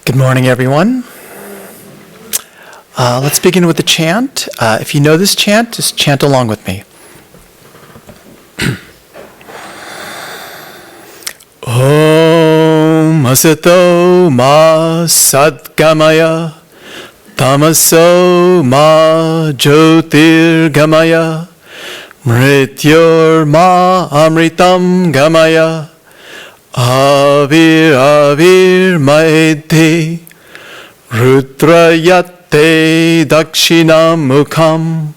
Good morning, everyone. Let's begin with the chant. If you know this chant, just chant along with me. Om Asato Ma Sadgamaya Tamaso Ma Jyotirgamaya Mrityor Ma Amritam Gamaya Avir Avir Maedhi Rudrayate Dakshinam Mukham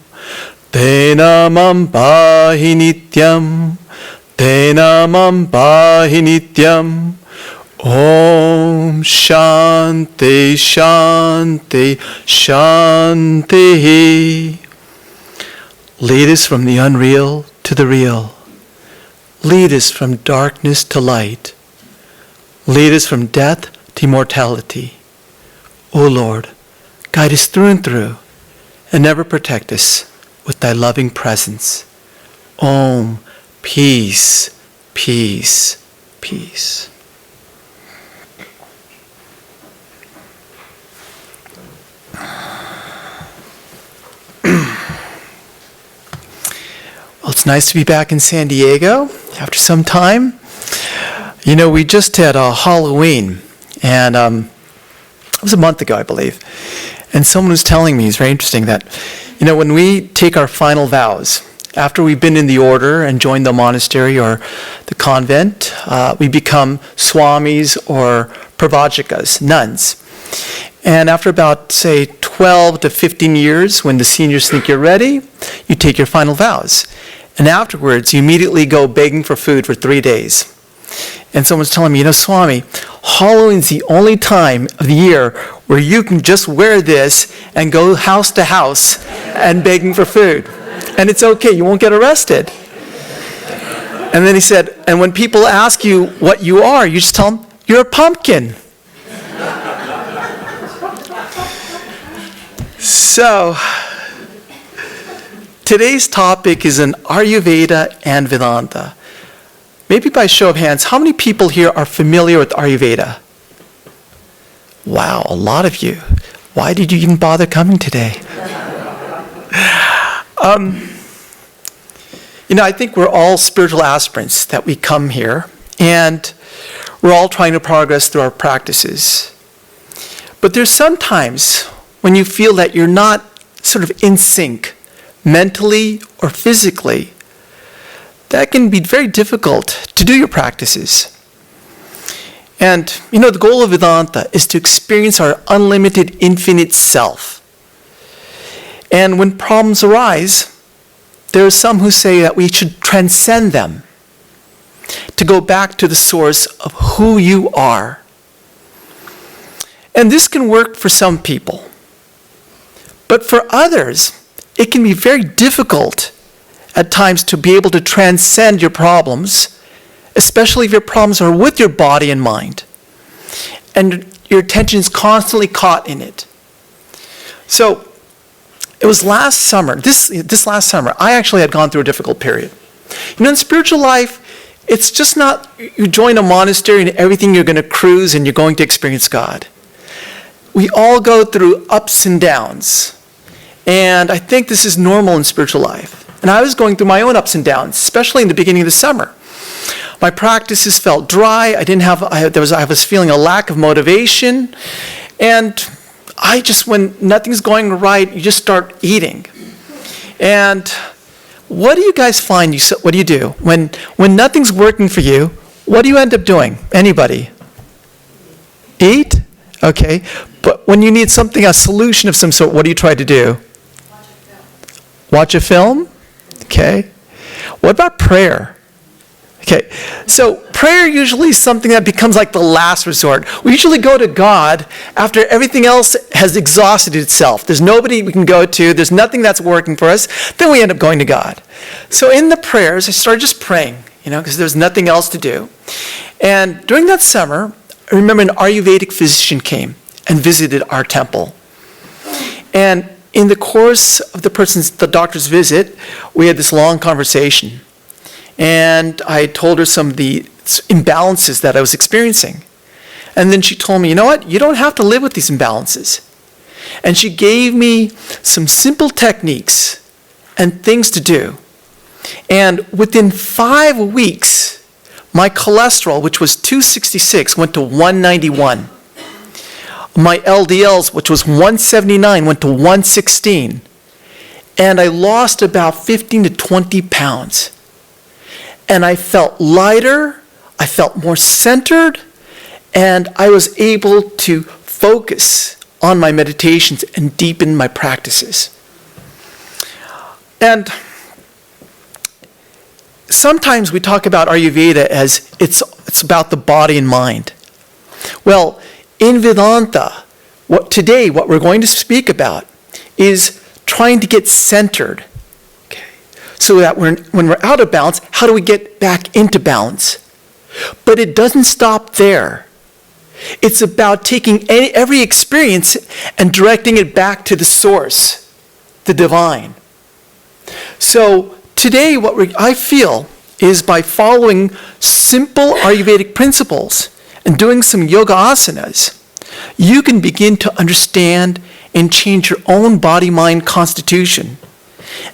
Tenamam Pahi Nityam Tenamam Pahi Nityam Om Shanti Shanti Shanti. Lead us from the unreal to the real. Lead us from darkness to light. Lead us from death to immortality. O Lord, guide us through and through, and never protect us with thy loving presence. Om, peace, peace, peace. Well, it's nice to be back in San Diego after some time. You know, we just had Halloween, and it was a month ago, I believe. And someone was telling me, it's very interesting, that, you know, when we take our final vows, after we've been in the order and joined the monastery or the convent, we become swamis or pravajikas, nuns. And after about, say, 12 to 15 years, when the seniors think you're ready, you take your final vows. And afterwards, you immediately go begging for food for 3 days. And someone's telling me, you know, Swami, Halloween's the only time of the year where you can just wear this and go house to house and begging for food. And it's okay, you won't get arrested. And then he said, and when people ask you what you are, you just tell them, you're a pumpkin. So, today's topic is in Ayurveda and Vedanta. Maybe by show of hands, how many people here are familiar with Ayurveda? Wow, a lot of you. Why did you even bother coming today? You know, I think we're all spiritual aspirants that we come here, and we're all trying to progress through our practices. But there's sometimes when you feel that you're not sort of in sync, mentally or physically, that can be very difficult to do your practices. And, you know, the goal of Vedanta is to experience our unlimited, infinite self. And when problems arise, there are some who say that we should transcend them, to go back to the source of who you are. And this can work for some people. But for others, it can be very difficult at times to be able to transcend your problems, especially if your problems are with your body and mind, and your attention is constantly caught in it. So, it was last summer, this last summer, I actually had gone through a difficult period. You know, in spiritual life, it's just not you join a monastery and everything you're going to cruise and you're going to experience God. We all go through ups and downs. And I think this is normal in spiritual life. And I was going through my own ups and downs, especially in the beginning of the summer. My practices felt dry. I was feeling a lack of motivation. And when nothing's going right, you just start eating. And what do you guys find? What do you do? When nothing's working for you, what do you end up doing? Anybody? Eat? Okay. But when you need something, a solution of some sort, what do you try to do? Watch a film? Okay. What about prayer? Okay. So prayer usually is something that becomes like the last resort. We usually go to God after everything else has exhausted itself. There's nobody we can go to. There's nothing that's working for us. Then we end up going to God. So in the prayers, I started just praying, you know, because there's nothing else to do. And during that summer, I remember an Ayurvedic physician came and visited our temple. And in the course of the doctor's visit, we had this long conversation. And I told her some of the imbalances that I was experiencing. And then she told me, you know what? You don't have to live with these imbalances. And she gave me some simple techniques and things to do. And within 5 weeks, my cholesterol, which was 266, went to 191. My LDLs, which was 179, went to 116. And I lost about 15 to 20 pounds. And I felt lighter, I felt more centered, and I was able to focus on my meditations and deepen my practices. And sometimes we talk about Ayurveda as it's about the body and mind. Well, in Vedanta, what we're going to speak about is trying to get centered. Okay? So that when we're out of balance, how do we get back into balance? But it doesn't stop there. It's about taking every experience and directing it back to the source, the divine. So today I feel is by following simple Ayurvedic principles and doing some yoga asanas, you can begin to understand and change your own body-mind constitution.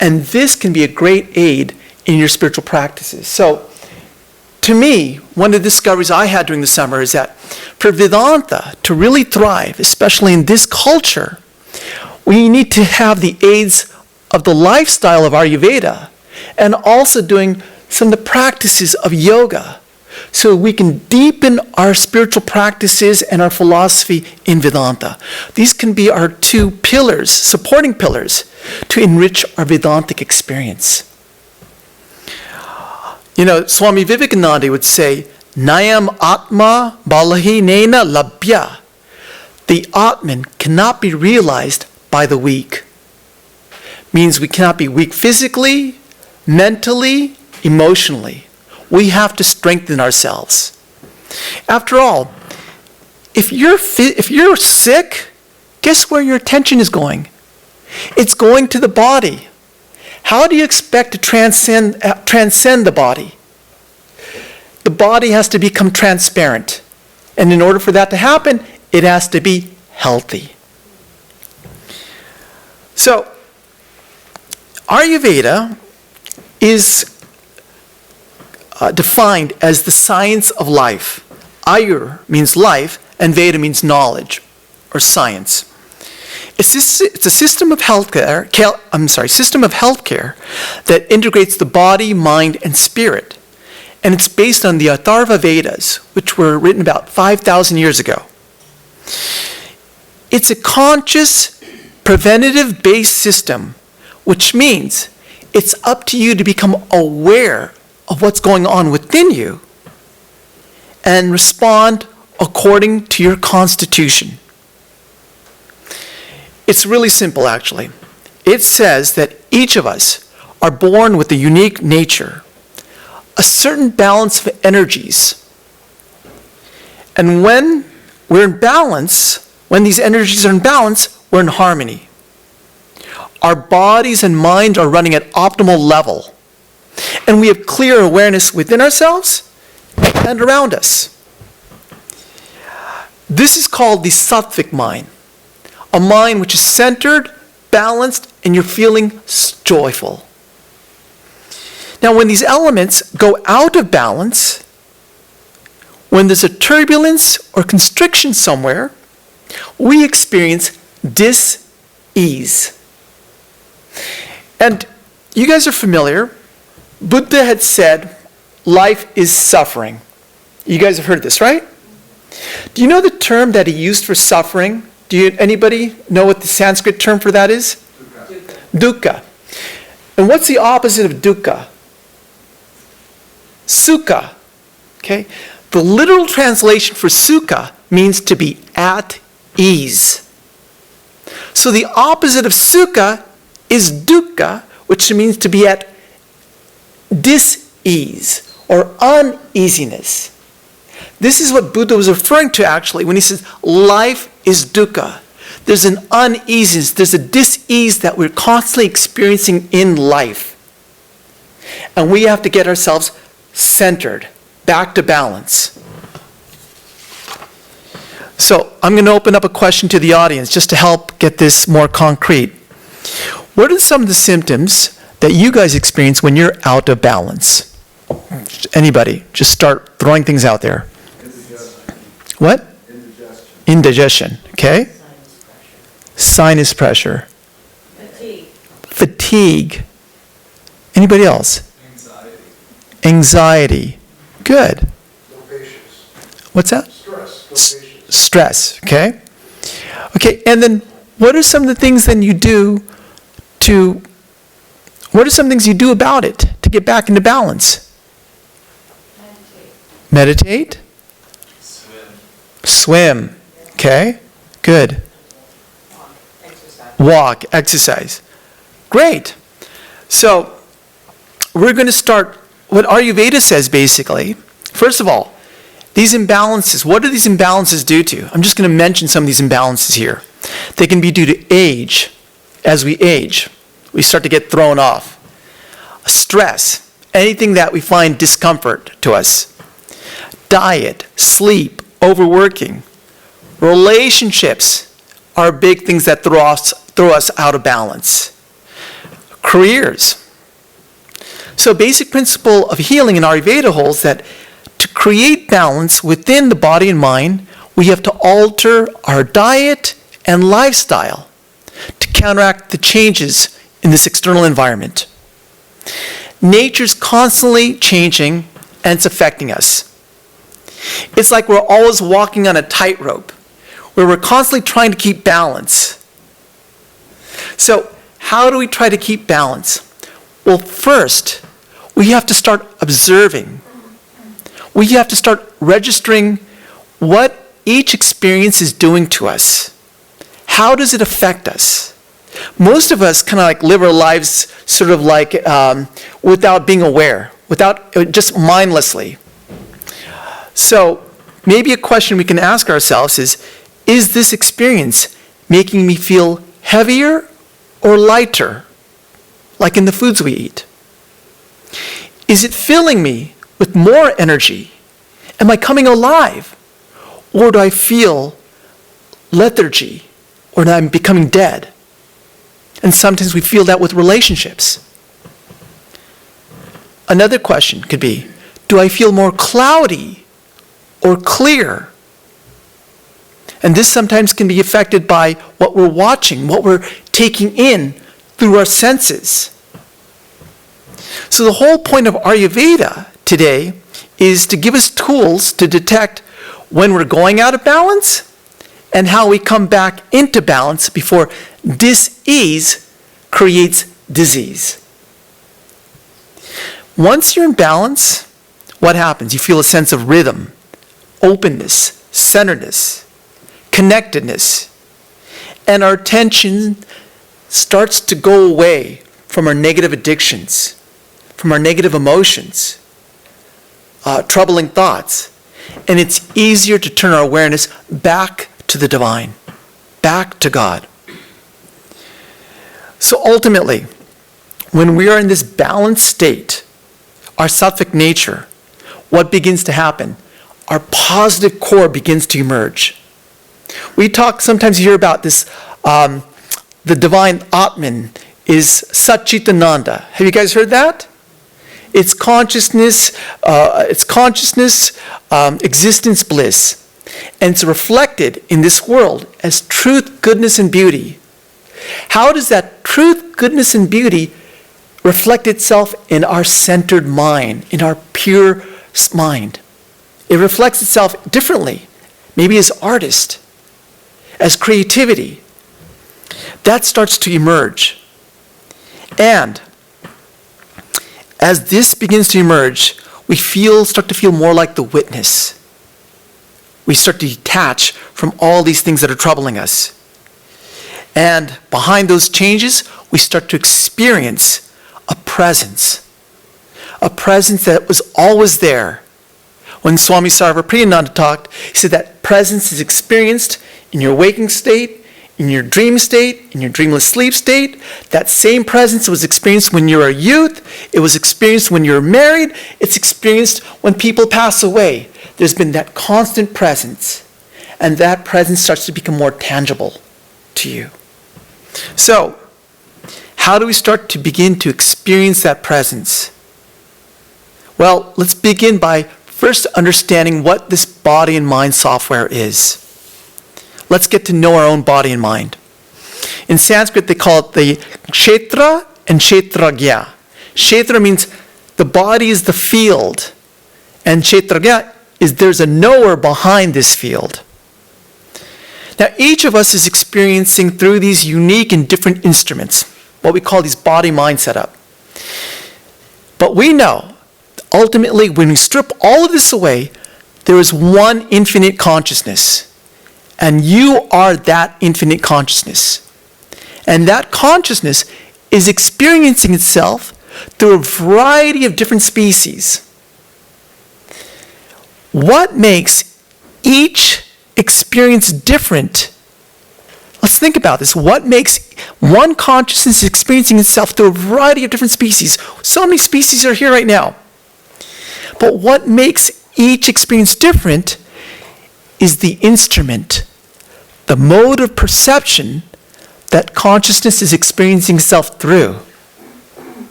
And this can be a great aid in your spiritual practices. So, to me, one of the discoveries I had during the summer is that for Vedanta to really thrive, especially in this culture, we need to have the aids of the lifestyle of Ayurveda and also doing some of the practices of yoga so we can deepen our spiritual practices and our philosophy in Vedanta. These can be our 2 pillars, supporting pillars, to enrich our Vedantic experience. You know, Swami Vivekananda would say, Nayam Atma Balahi Nena Labhya. The Atman cannot be realized by the weak. Means we cannot be weak physically, mentally, emotionally. We have to strengthen ourselves. After all, if you're sick, guess where your attention is going? It's going to the body. How do you expect to transcend the body? The body has to become transparent. And in order for that to happen, it has to be healthy. So, Ayurveda is defined as the science of life. Ayur means life, and Veda means knowledge or science. It's a system of healthcare that integrates the body, mind, and spirit. And it's based on the Atharva Vedas, which were written about 5,000 years ago. It's a conscious, preventative-based system, which means it's up to you to become aware of what's going on within you and respond according to your constitution. It's really simple, actually. It says that each of us are born with a unique nature, a certain balance of energies. And when we're in balance, when these energies are in balance, we're in harmony. Our bodies and minds are running at optimal level. And we have clear awareness within ourselves and around us. This is called the sattvic mind. A mind which is centered, balanced, and you're feeling joyful. Now, when these elements go out of balance, when there's a turbulence or constriction somewhere, we experience dis-ease. And you guys are familiar. Buddha had said, life is suffering. You guys have heard this, right? Do you know the term that he used for suffering? Anybody know what the Sanskrit term for that is? Dukkha. And what's the opposite of dukkha? Sukha. Okay? The literal translation for sukha means to be at ease. So the opposite of sukha is dukkha, which means to be at dis-ease or uneasiness. This is what Buddha was referring to actually when he says life is dukkha. There's an uneasiness, there's a dis-ease that we're constantly experiencing in life. And we have to get ourselves centered, back to balance. So I'm going to open up a question to the audience just to help get this more concrete. What are some of the symptoms that you guys experience when you're out of balance? Anybody? Just start throwing things out there. Indigestion. What? Indigestion. Indigestion. Okay. Sinus pressure. Fatigue. Anybody else? Anxiety. Good. No patience. What's that? Stress. No patience. Stress. Okay. Okay. And then, what are some of the things then you do to? What are some things you do about it to get back into balance? Meditate. Swim. Okay. Good. Walk. Exercise. Great. So, we're going to start what Ayurveda says basically. First of all, these imbalances, what do these imbalances due to? I'm just going to mention some of these imbalances here. They can be due to age. As we age, we start to get thrown off. Stress, anything that we find discomfort to us. Diet, sleep, overworking. Relationships are big things that throw us out of balance. Careers. So basic principle of healing in Ayurveda holds that to create balance within the body and mind, we have to alter our diet and lifestyle to counteract the changes in this external environment. Nature's constantly changing and it's affecting us. It's like we're always walking on a tightrope where we're constantly trying to keep balance. So how do we try to keep balance? Well, first, we have to start observing. We have to start registering what each experience is doing to us. How does it affect us? Most of us kind of like live our lives sort of like without being aware, without just mindlessly. So maybe a question we can ask ourselves is this experience making me feel heavier or lighter, like in the foods we eat? Is it filling me with more energy? Am I coming alive? Or do I feel lethargy? Or that I'm becoming dead? And sometimes we feel that with relationships. Another question could be, do I feel more cloudy or clear? And this sometimes can be affected by what we're watching, what we're taking in through our senses. So the whole point of Ayurveda today is to give us tools to detect when we're going out of balance and how we come back into balance before dis-ease creates disease. Once you're in balance, what happens? You feel a sense of rhythm, openness, centeredness, connectedness, and our attention starts to go away from our negative addictions, from our negative emotions, troubling thoughts. And it's easier to turn our awareness back to the divine, back to God. So ultimately, when we are in this balanced state, our sattvic nature, what begins to happen? Our positive core begins to emerge. We talk, sometimes you hear about this, the divine Atman is Satchitananda. Have you guys heard that? It's consciousness, existence bliss. And it's reflected in this world as truth, goodness, and beauty. How does that truth, goodness, and beauty reflect itself in our centered mind, in our pure mind? It reflects itself differently, maybe as artist, as creativity. That starts to emerge. And as this begins to emerge, we start to feel more like the witness. We start to detach from all these things that are troubling us. And behind those changes, we start to experience a presence that was always there. When Swami Harinamananda talked, he said that presence is experienced in your waking state, in your dream state, in your dreamless sleep state. That same presence was experienced when you're a youth. It was experienced when you're married. It's experienced when people pass away. There's been that constant presence. and that presence starts to become more tangible to you. So, how do we start to begin to experience that presence? Well, let's begin by first understanding what this body and mind software is. Let's get to know our own body and mind. In Sanskrit, they call it the kshetra and kshetragya. Kshetra means the body is the field, and kshetragya is there's a knower behind this field. Now, each of us is experiencing through these unique and different instruments, what we call these body-mind setup. But we know, ultimately, when we strip all of this away, there is one infinite consciousness. And you are that infinite consciousness. And that consciousness is experiencing itself through a variety of different species. What makes each experience different? Let's think about this. What makes one consciousness experiencing itself through a variety of different species? So many species are here right now. But what makes each experience different is the instrument, the mode of perception that consciousness is experiencing itself through.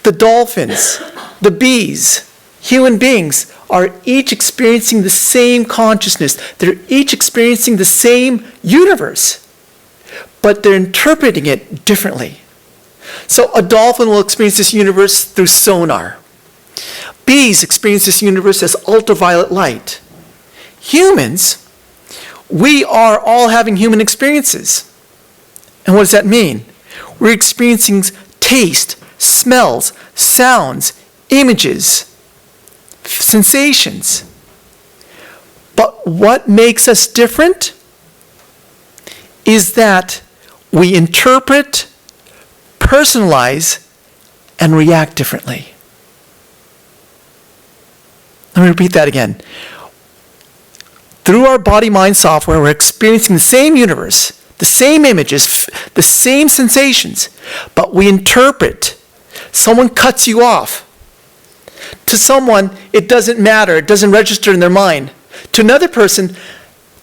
The dolphins, the bees, human beings are each experiencing the same consciousness. They're each experiencing the same universe, but they're interpreting it differently. So a dolphin will experience this universe through sonar. Bees experience this universe as ultraviolet light. Humans, we are all having human experiences. And what does that mean? We're experiencing taste, smells, sounds, images, sensations. But what makes us different is that we interpret, personalize, and react differently. Let me repeat that again. Through our body-mind software, we're experiencing the same universe, the same images, the same sensations, but we interpret. Someone cuts you off. To someone, it doesn't matter. It doesn't register in their mind. To another person,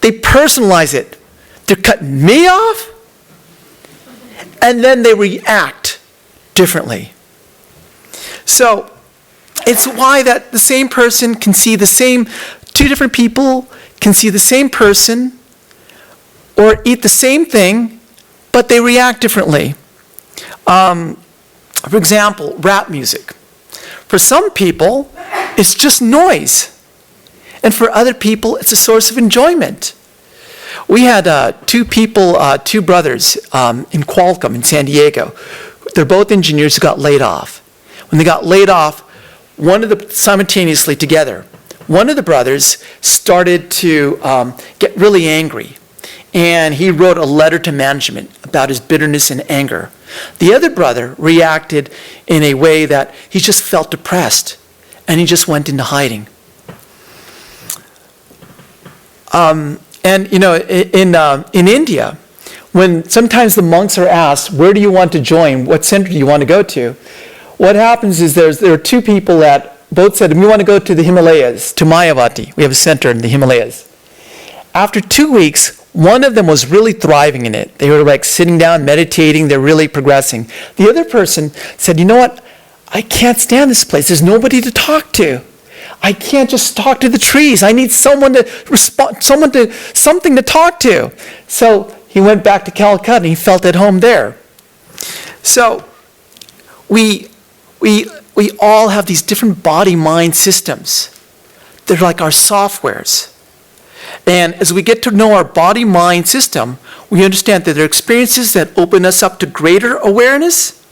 they personalize it. They're cutting me off, and then they react differently. So, it's why that the same person can see the same, two different people can see the same person or eat the same thing, but they react differently. For example, rap music. For some people, it's just noise. And for other people, it's a source of enjoyment. We had two brothers in Qualcomm in San Diego. They're both engineers who got laid off. When they got laid off, simultaneously together, one of the brothers started to get really angry. And he wrote a letter to management about his bitterness and anger. The other brother reacted in a way that he just felt depressed, and he just went into hiding. And you know, in India, when sometimes the monks are asked, where do you want to join? What center do you want to go to? What happens is there are two people that both said, we want to go to the Himalayas, to Mayavati. We have a center in the Himalayas. After 2 weeks, one of them was really thriving in it. They were like sitting down, meditating, they're really progressing. The other person said, you know what? I can't stand this place. There's nobody to talk to. I can't just talk to the trees. I need someone to respond, something to talk to. So he went back to Calcutta and he felt at home there. So we all have these different body-mind systems. They're like our softwares. And as we get to know our body-mind system, we understand that there are experiences that open us up to greater awareness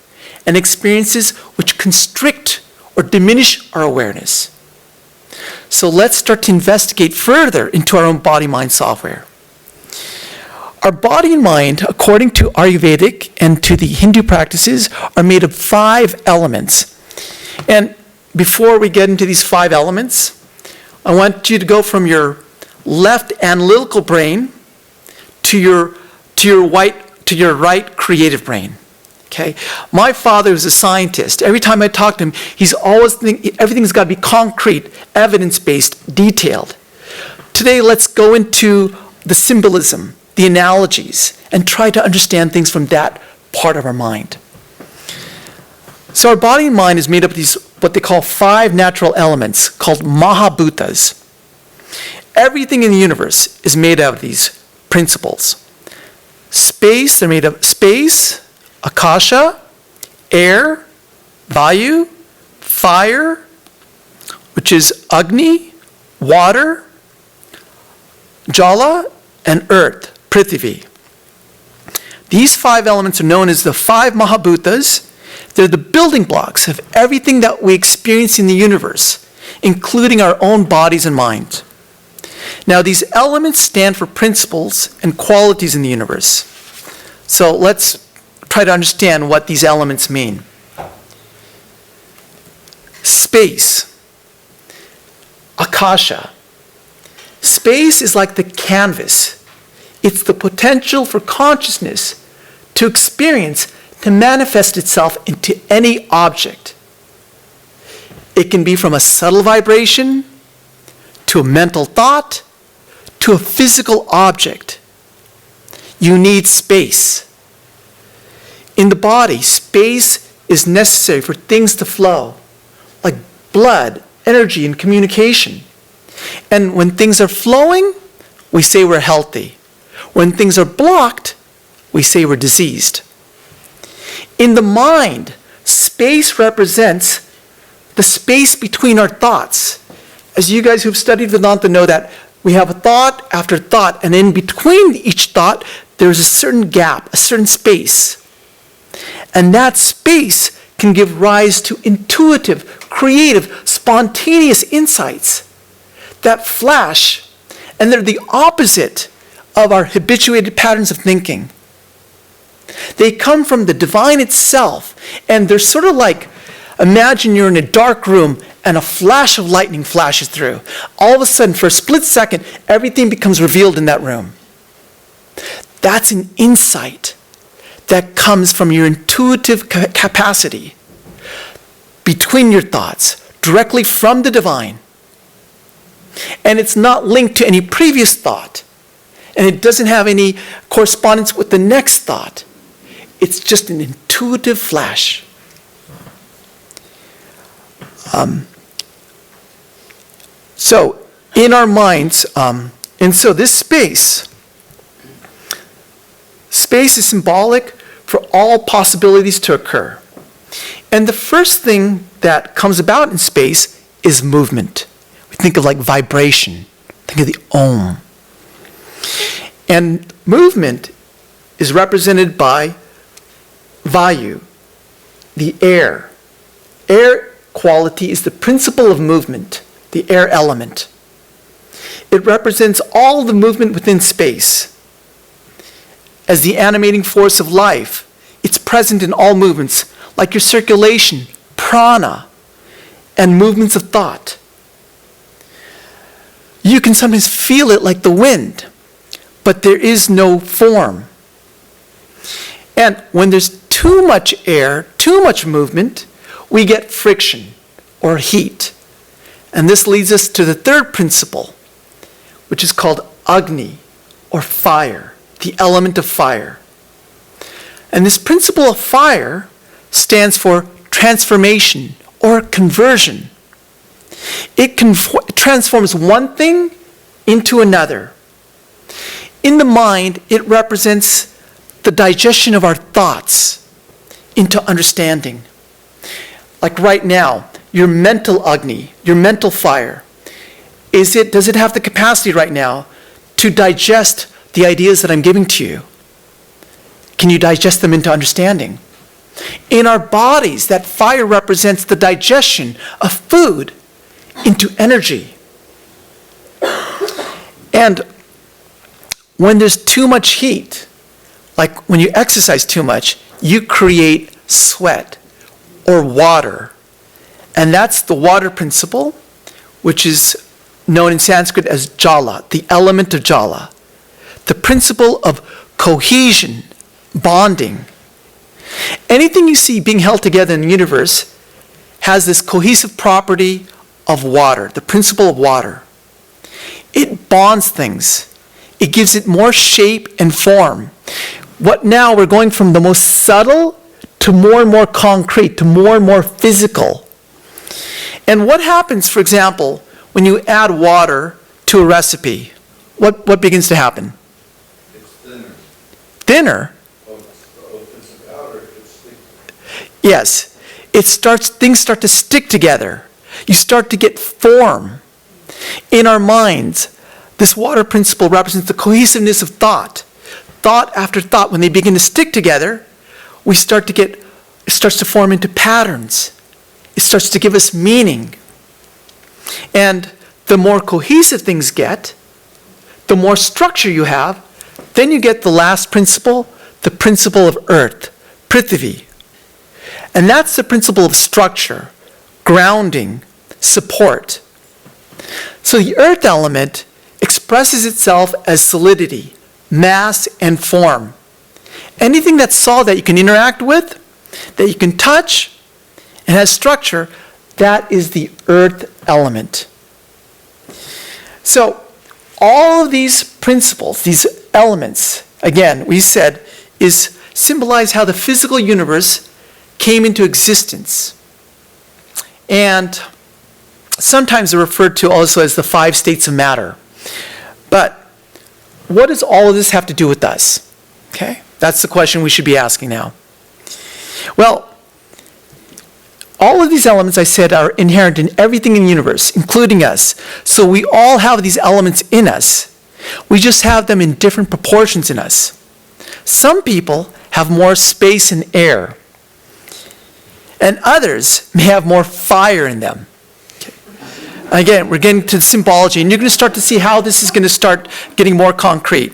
and experiences which constrict or diminish our awareness. So let's start to investigate further into our own body-mind software. Our body and mind, according to Ayurvedic and to the Hindu practices, are made of 5 elements. And before we get into these 5 elements, I want you to go from your left analytical brain to your right creative brain. Okay? My father was a scientist. Every time I talk to him, he's always thinking everything's got to be concrete, evidence-based, detailed. today let's go into the symbolism, the analogies, and try to understand things from that part of our mind. So our body and mind is made up of these, what they call 5 natural elements, called Mahabhutas. Everything in the universe is made out of these principles. Space, they're made of space, akasha, air, vayu, fire, which is agni, water, jala, and earth, prithvi. These 5 elements are known as the 5 Mahabhutas. They're the building blocks of everything that we experience in the universe, including our own bodies and minds. Now, these elements stand for principles and qualities in the universe. So let's try to understand what these elements mean. Space, akasha. Space is like the canvas. It's the potential for consciousness to experience, to manifest itself into any object. It can be from a subtle vibration, to a mental thought, to a physical object. You need space. In the body, space is necessary for things to flow, like blood, energy, and communication. And when things are flowing, we say we're healthy. When things are blocked, we say we're diseased. In the mind, space represents the space between our thoughts. As you guys who've studied Vedanta know that we have a thought after thought, and in between each thought, there's a certain gap, a certain space. And that space can give rise to intuitive, creative, spontaneous insights that flash, and they're the opposite of our habituated patterns of thinking. They come from the divine itself, and they're sort of like, imagine you're in a dark room and a flash of lightning flashes through. All of a sudden, for a split second, everything becomes revealed in that room. That's an insight that comes from your intuitive capacity between your thoughts, directly from the divine. And it's not linked to any previous thought. And it doesn't have any correspondence with the next thought. It's just an intuitive flash. So in our minds, and so this space is symbolic for all possibilities to occur. And the first thing that comes about in space is movement. We think of like vibration. Think of the Om. And movement is represented by Vayu, the air. Air quality is the principle of movement, the air element. It represents all the movement within space. As the animating force of life, it's present in all movements, like your circulation, prana, and movements of thought. You can sometimes feel it like the wind, but there is no form. And when there's too much air, too much movement, we get friction or heat. And this leads us to the third principle, which is called Agni, or fire, the element of fire. And this principle of fire stands for transformation or conversion. It transforms one thing into another. In the mind, it represents the digestion of our thoughts into understanding. Like right now, your mental Agni, your mental fire, does it have the capacity right now to digest the ideas that I'm giving to you? Can you digest them into understanding? In our bodies, that fire represents the digestion of food into energy. And when there's too much heat, like when you exercise too much, you create sweat or water. And that's the water principle, which is known in Sanskrit as jala, the element of jala. The principle of cohesion, bonding. Anything you see being held together in the universe has this cohesive property of water, the principle of water. It bonds things. It gives it more shape and form. What now, we're going from the most subtle to more and more concrete, to more and more physical. And what happens, for example, when you add water to a recipe? What begins to happen? It's thinner. Thinner? If it's a powder, it's thick. Yes. Things start to stick together. You start to get form. In our minds, this water principle represents the cohesiveness of thought. Thought after thought, when they begin to stick together, it starts to form into patterns. It starts to give us meaning. And the more cohesive things get, the more structure you have, then you get the last principle, the principle of earth, Prithvi. And that's the principle of structure, grounding, support. So the earth element expresses itself as solidity, mass, and form. Anything that's solid that you can interact with, that you can touch, and has structure, that is the earth element. So all of these principles, these elements, again, we said, symbolize how the physical universe came into existence. And sometimes they're referred to also as the 5 states of matter. But what does all of this have to do with us? Okay, that's the question we should be asking now. Well, all of these elements, I said, are inherent in everything in the universe, including us. So we all have these elements in us. We just have them in different proportions in us. Some people have more space and air, and others may have more fire in them. Okay. Again, we're getting to the symbology, and you're going to start to see how this is going to start getting more concrete.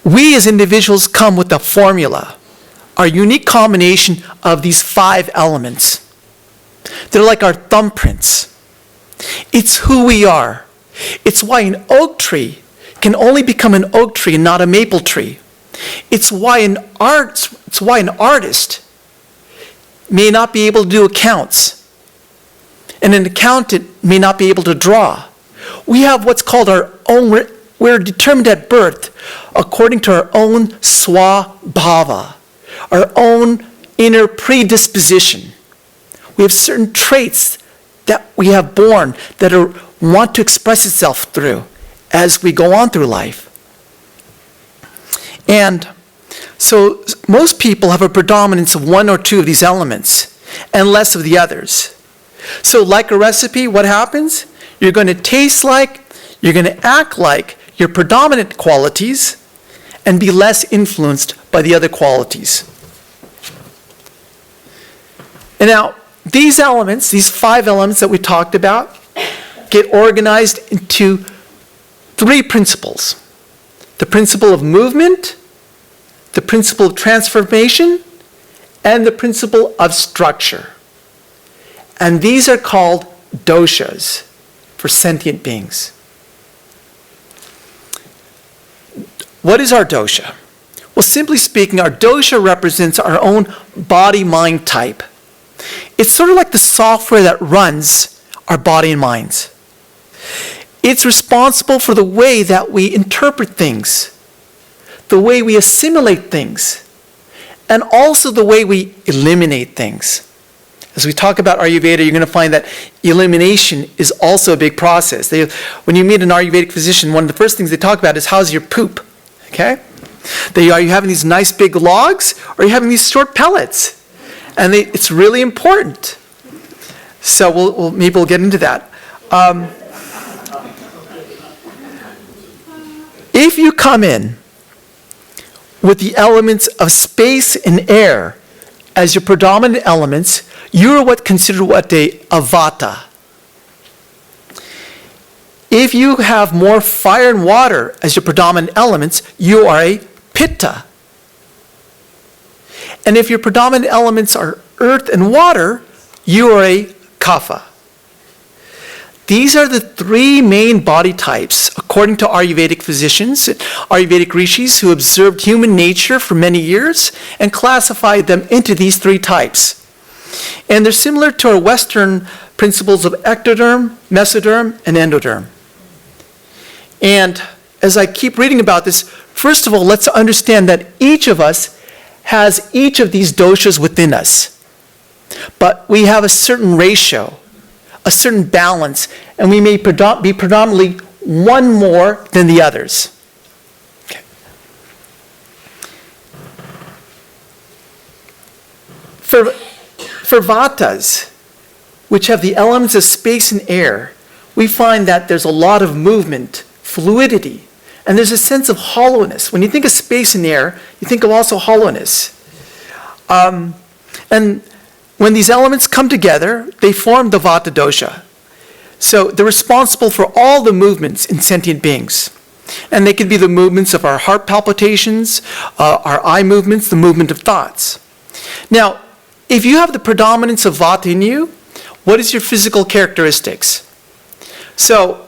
We as individuals come with a formula, our unique combination of these 5 elements. They're like our thumbprints. It's who we are. It's why an oak tree can only become an oak tree and not a maple tree. It's why an artist may not be able to do accounts, and an accountant may not be able to draw. We have what's called our own, we're determined at birth according to our own swabhava, our own inner predisposition. We have certain traits that we have born that want to express itself through as we go on through life. And so most people have a predominance of 1 or 2 of these elements and less of the others. So like a recipe, what happens? You're going to taste like, you're going to act like your predominant qualities and be less influenced by the other qualities. And now, these elements, these 5 elements that we talked about, get organized into 3 principles. The principle of movement, the principle of transformation, and the principle of structure. And these are called doshas for sentient beings. What is our dosha? Well, simply speaking, our dosha represents our own body-mind type. It's sort of like the software that runs our body and minds. It's responsible for the way that we interpret things, the way we assimilate things, and also the way we eliminate things. As we talk about Ayurveda, you're going to find that elimination is also a big process. When you meet an Ayurvedic physician, one of the first things they talk about is, how's your poop? Okay? Are you having these nice big logs, or are you having these short pellets? And it's really important. So maybe we'll get into that. If you come in with the elements of space and air as your predominant elements, you're what's considered a Vata. If you have more fire and water as your predominant elements, you are a Pitta. And if your predominant elements are earth and water, you are a Kapha. These are the 3 main body types, according to Ayurvedic physicians, Ayurvedic rishis who observed human nature for many years and classified them into these 3 types. And they're similar to our Western principles of ectoderm, mesoderm, and endoderm. And as I keep reading about this, first of all, let's understand that each of us has each of these doshas within us. But we have a certain ratio, a certain balance, and we may be predominantly one more than the others. Okay. For vatas, which have the elements of space and air, we find that there's a lot of movement, fluidity, and there's a sense of hollowness. When you think of space and air, you think of also hollowness. And when these elements come together, they form the Vata dosha. So they're responsible for all the movements in sentient beings. And they can be the movements of our heart palpitations, our eye movements, the movement of thoughts. Now, if you have the predominance of Vata in you, what is your physical characteristics? So,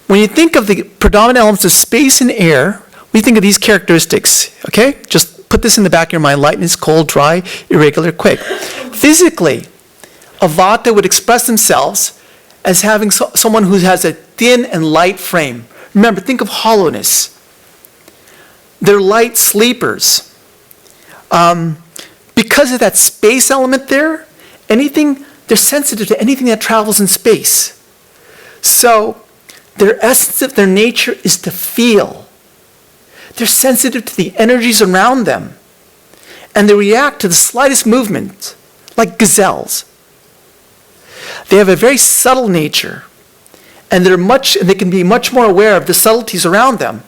when you think of the predominant elements of space and air, we think of these characteristics, okay? Just put this in the back of your mind: lightness, cold, dry, irregular, quick. Physically, a Vata would express themselves as having someone who has a thin and light frame. Remember, think of hollowness. They're light sleepers. Because of that space element there, they're sensitive to anything that travels in space. So, their essence of their nature is to feel. They're sensitive to the energies around them. And they react to the slightest movement, like gazelles. They have a very subtle nature. And they can be much more aware of the subtleties around them.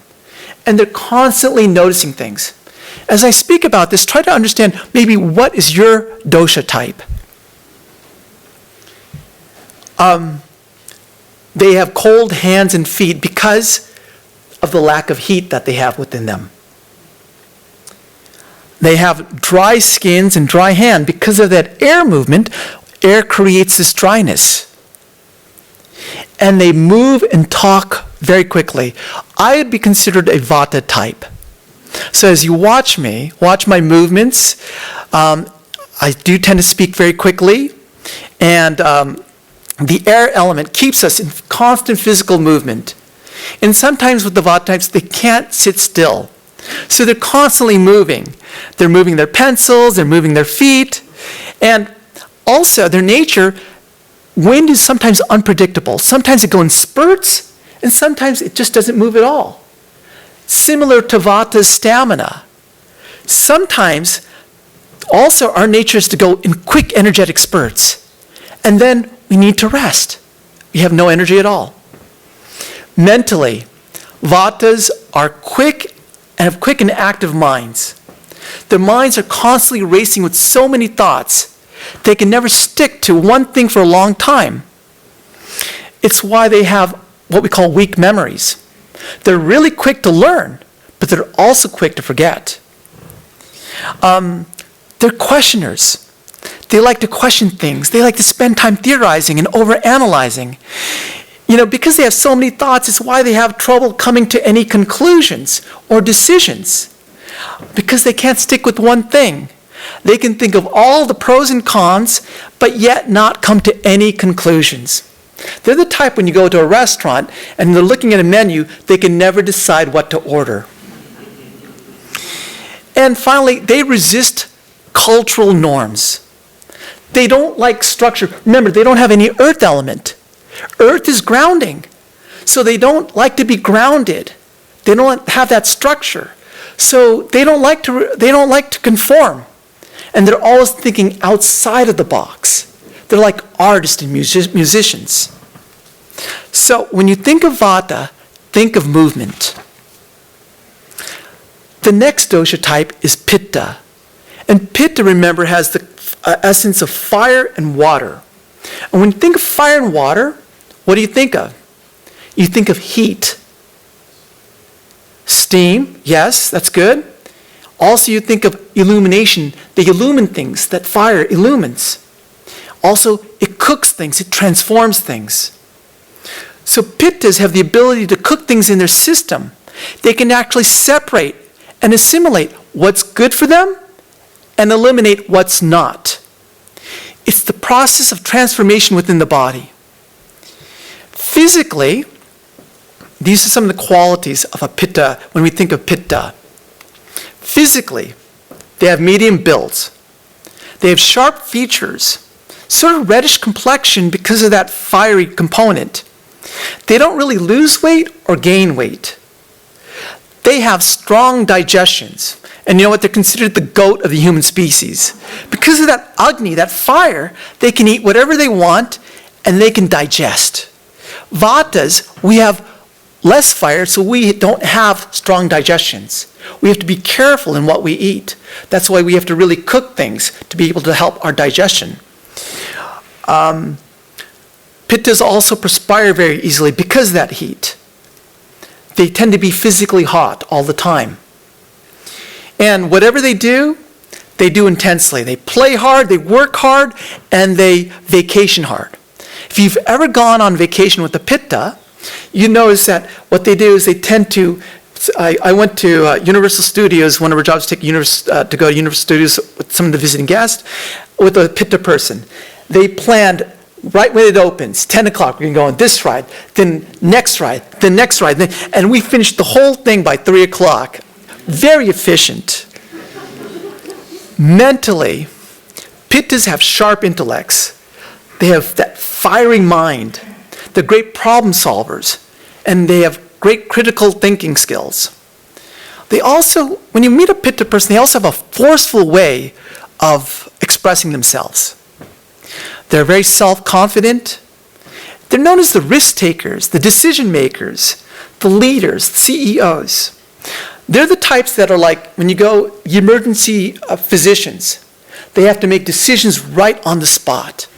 And they're constantly noticing things. As I speak about this, try to understand maybe what is your dosha type. They have cold hands and feet because of the lack of heat that they have within them. They have dry skins and dry hand because of that air movement. Air creates this dryness. And they move and talk very quickly. I would be considered a Vata type. So as you watch me, watch my movements, I do tend to speak very quickly, and the air element keeps us in constant physical movement. And sometimes with the Vata types, they can't sit still. So they're constantly moving. They're moving their pencils, they're moving their feet, and also their nature, wind is sometimes unpredictable. Sometimes it goes in spurts, and sometimes it just doesn't move at all. Similar to Vata's stamina. Sometimes, also our nature is to go in quick energetic spurts. And then we need to rest. We have no energy at all. Mentally, Vatas are quick and have quick and active minds. Their minds are constantly racing with so many thoughts, they can never stick to one thing for a long time. It's why they have what we call weak memories. They're really quick to learn, but they're also quick to forget. They're questioners. They like to question things. They like to spend time theorizing and overanalyzing. Because they have so many thoughts, it's why they have trouble coming to any conclusions or decisions. Because they can't stick with one thing. They can think of all the pros and cons, but yet not come to any conclusions. They're the type when you go to a restaurant and they're looking at a menu, they can never decide what to order. And finally, they resist cultural norms. They don't like structure. Remember, they don't have any earth element. Earth is grounding. So they don't like to be grounded. They don't have that structure. So they don't like to conform. And they're always thinking outside of the box. They're like artists and musicians. So when you think of Vata, think of movement. The next dosha type is Pitta. And Pitta, remember, has the essence of fire and water. And when you think of fire and water, what do you think of? You think of heat. Steam, yes, that's good. Also, you think of illumination. They illumine things that fire illumines. Also, it cooks things, it transforms things. So Pittas have the ability to cook things in their system. They can actually separate and assimilate what's good for them and eliminate what's not. It's the process of transformation within the body. Physically, these are some of the qualities of a Pitta when we think of Pitta. Physically, they have medium builds. They have sharp features, sort of reddish complexion because of that fiery component. They don't really lose weight or gain weight. They have strong digestions. And you know what? They're considered the goat of the human species. Because of that Agni, that fire, they can eat whatever they want and they can digest. Vatas, we have less fire, so we don't have strong digestions. We have to be careful in what we eat. That's why we have to really cook things to be able to help our digestion. Pittas also perspire very easily because of that heat. They tend to be physically hot all the time. And whatever they do intensely. They play hard, they work hard, and they vacation hard. If you've ever gone on vacation with a Pitta, you notice that what they do is they tend to, I went to Universal Studios, one of our jobs to go to Universal Studios with some of the visiting guests, with a Pitta person. They planned right when it opens, 10 o'clock, we're going to go on this ride, then next ride, then next ride, and we finished the whole thing by 3 o'clock. Very efficient. Mentally, Pittas have sharp intellects. They have that fiery mind. They're great problem solvers, and they have great critical thinking skills. They also, when you meet a Pitta person, they also have a forceful way of expressing themselves. They're very self-confident. They're known as the risk takers, the decision makers, the leaders, the CEOs. They're the types that are like, when you go, emergency physicians, they have to make decisions right on the spot.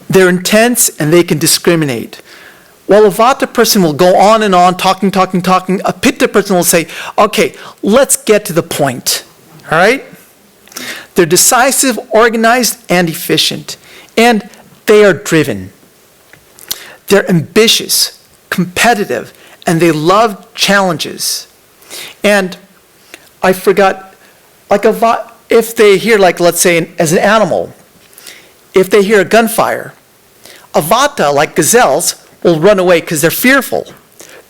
They're intense and they can discriminate. While a Vata person will go on and on, talking, a Pitta person will say, okay, let's get to the point, all right? They're decisive, organized, and efficient. And they are driven. They're ambitious, competitive, and they love challenges. And I forgot, like if they hear, like let's say as an animal, if they hear a gunfire, a Vata, like gazelles, will run away because they're fearful.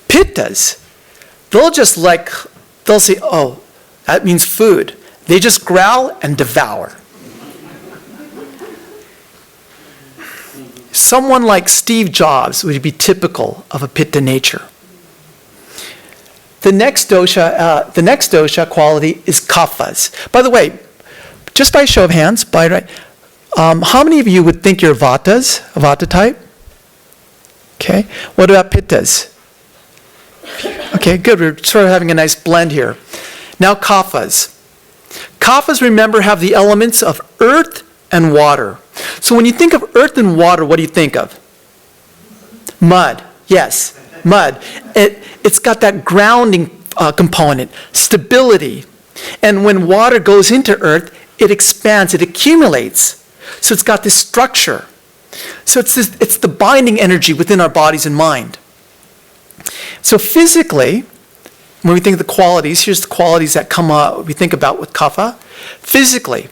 Pittas, they'll say, oh, that means food. They just growl and devour. Someone like Steve Jobs would be typical of a Pitta nature. The next dosha quality is Kaphas. By the way, just by show of hands, how many of you would think you're Vatas, a Vata type? Okay. What about Pittas? Okay, good. We're sort of having a nice blend here. Now Kaphas. Kaphas, remember, have the elements of earth and water. So when you think of earth and water, what do you think of? Mud. Yes, mud. It's got that grounding component, stability. And when water goes into earth, it expands, it accumulates. So it's got this structure. So it's the binding energy within our bodies and mind. So physically, when we think of the qualities, here's the qualities that we think about with Kapha. Physically,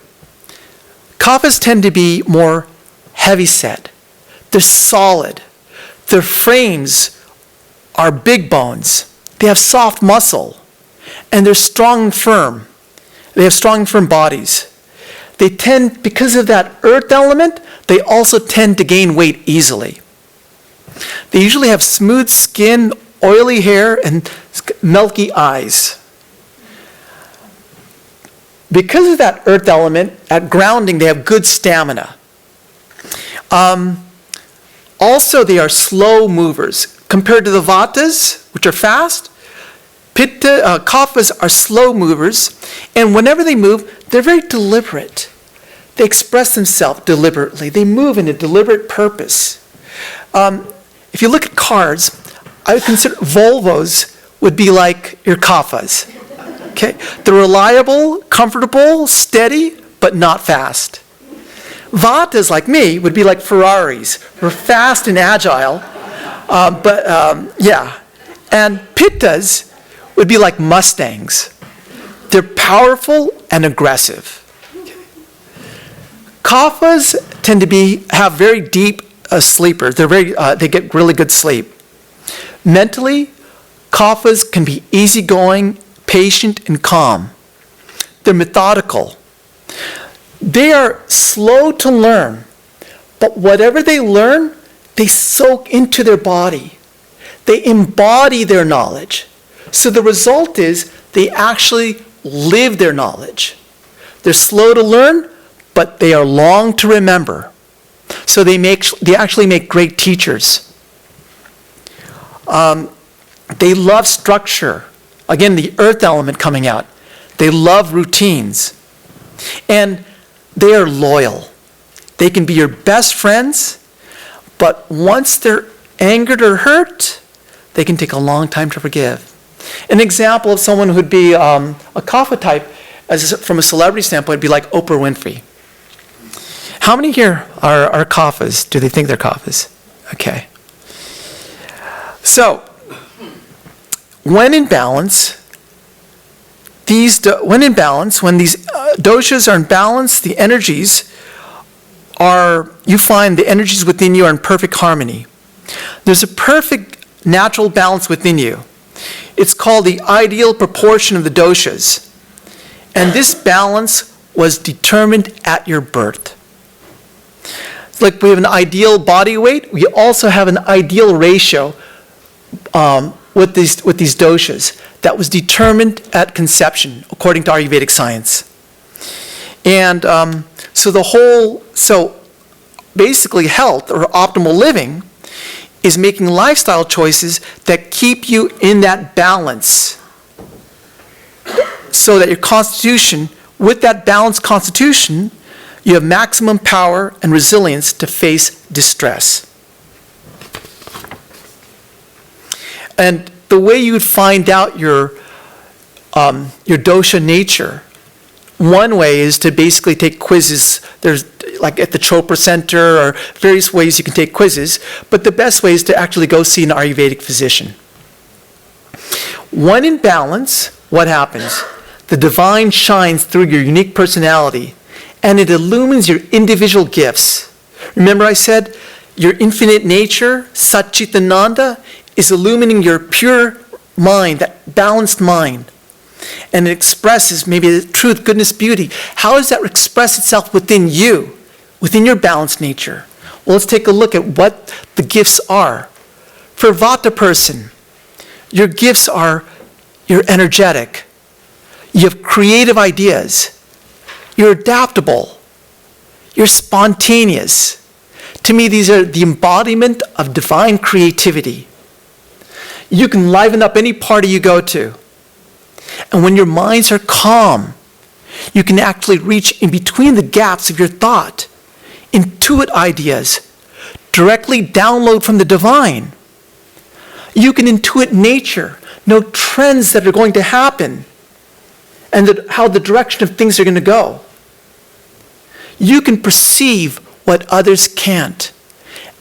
Kaphas tend to be more heavy-set. They're solid. Their frames are big bones. They have soft muscle. And they're strong and firm. They have strong and firm bodies. They tend, because of that earth element, they also tend to gain weight easily. They usually have smooth skin, oily hair, and milky eyes. Because of that earth element, at grounding, they have good stamina. Also, they are slow movers. Compared to the Vatas, which are fast, Kaphas are slow movers, and whenever they move, they're very deliberate. They express themselves deliberately. They move in a deliberate purpose. If you look at cars, I would consider Volvos would be like your Kaphas. Okay? They're reliable, comfortable, steady, but not fast. Vatas, like me, would be like Ferraris. We're fast and agile, yeah. And Pittas would be like Mustangs. They're powerful and aggressive. Okay. Kaphas tend to have very deep sleepers. They get really good sleep. Mentally, Kaphas can be easygoing, patient, and calm. They're methodical. They are slow to learn, but whatever they learn, they soak into their body. They embody their knowledge. So the result is they actually live their knowledge. They're slow to learn, but they are long to remember. So they actually make great teachers. They love structure. Again, the earth element coming out. They love routines. And they are loyal. They can be your best friends, but once they're angered or hurt, they can take a long time to forgive. An example of someone who'd be a Kapha type, from a celebrity standpoint, would be like Oprah Winfrey. How many here are Kaphas? Do they think they're Kaphas? Okay. So, when in balance, when these doshas are in balance, the energies you find the energies within you are in perfect harmony. There's a perfect natural balance within you. It's called the ideal proportion of the doshas. And this balance was determined at your birth. It's like we have an ideal body weight, we also have an ideal ratio with these doshas that was determined at conception, according to Ayurvedic science. And so basically health or optimal living is making lifestyle choices that keep you in that balance, so that your constitution, with that balanced constitution, you have maximum power and resilience to face distress. And the way you would find out your dosha nature, one way is to basically take quizzes. There's like at the Chopra Center or various ways you can take quizzes, but the best way is to actually go see an Ayurvedic physician. When in balance, what happens? The divine shines through your unique personality, and it illumines your individual gifts. Remember I said your infinite nature, Satchitananda, is illumining your pure mind, that balanced mind. And it expresses maybe the truth, goodness, beauty. How does that express itself within you, within your balanced nature? Well, let's take a look at what the gifts are. For a Vata person, your gifts are you're energetic. You have creative ideas. You're adaptable. You're spontaneous. To me, these are the embodiment of divine creativity. You can liven up any party you go to. And when your minds are calm, you can actually reach in between the gaps of your thought, intuit ideas, directly download from the divine. You can intuit nature, know trends that are going to happen, and how the direction of things are going to go. You can perceive what others can't,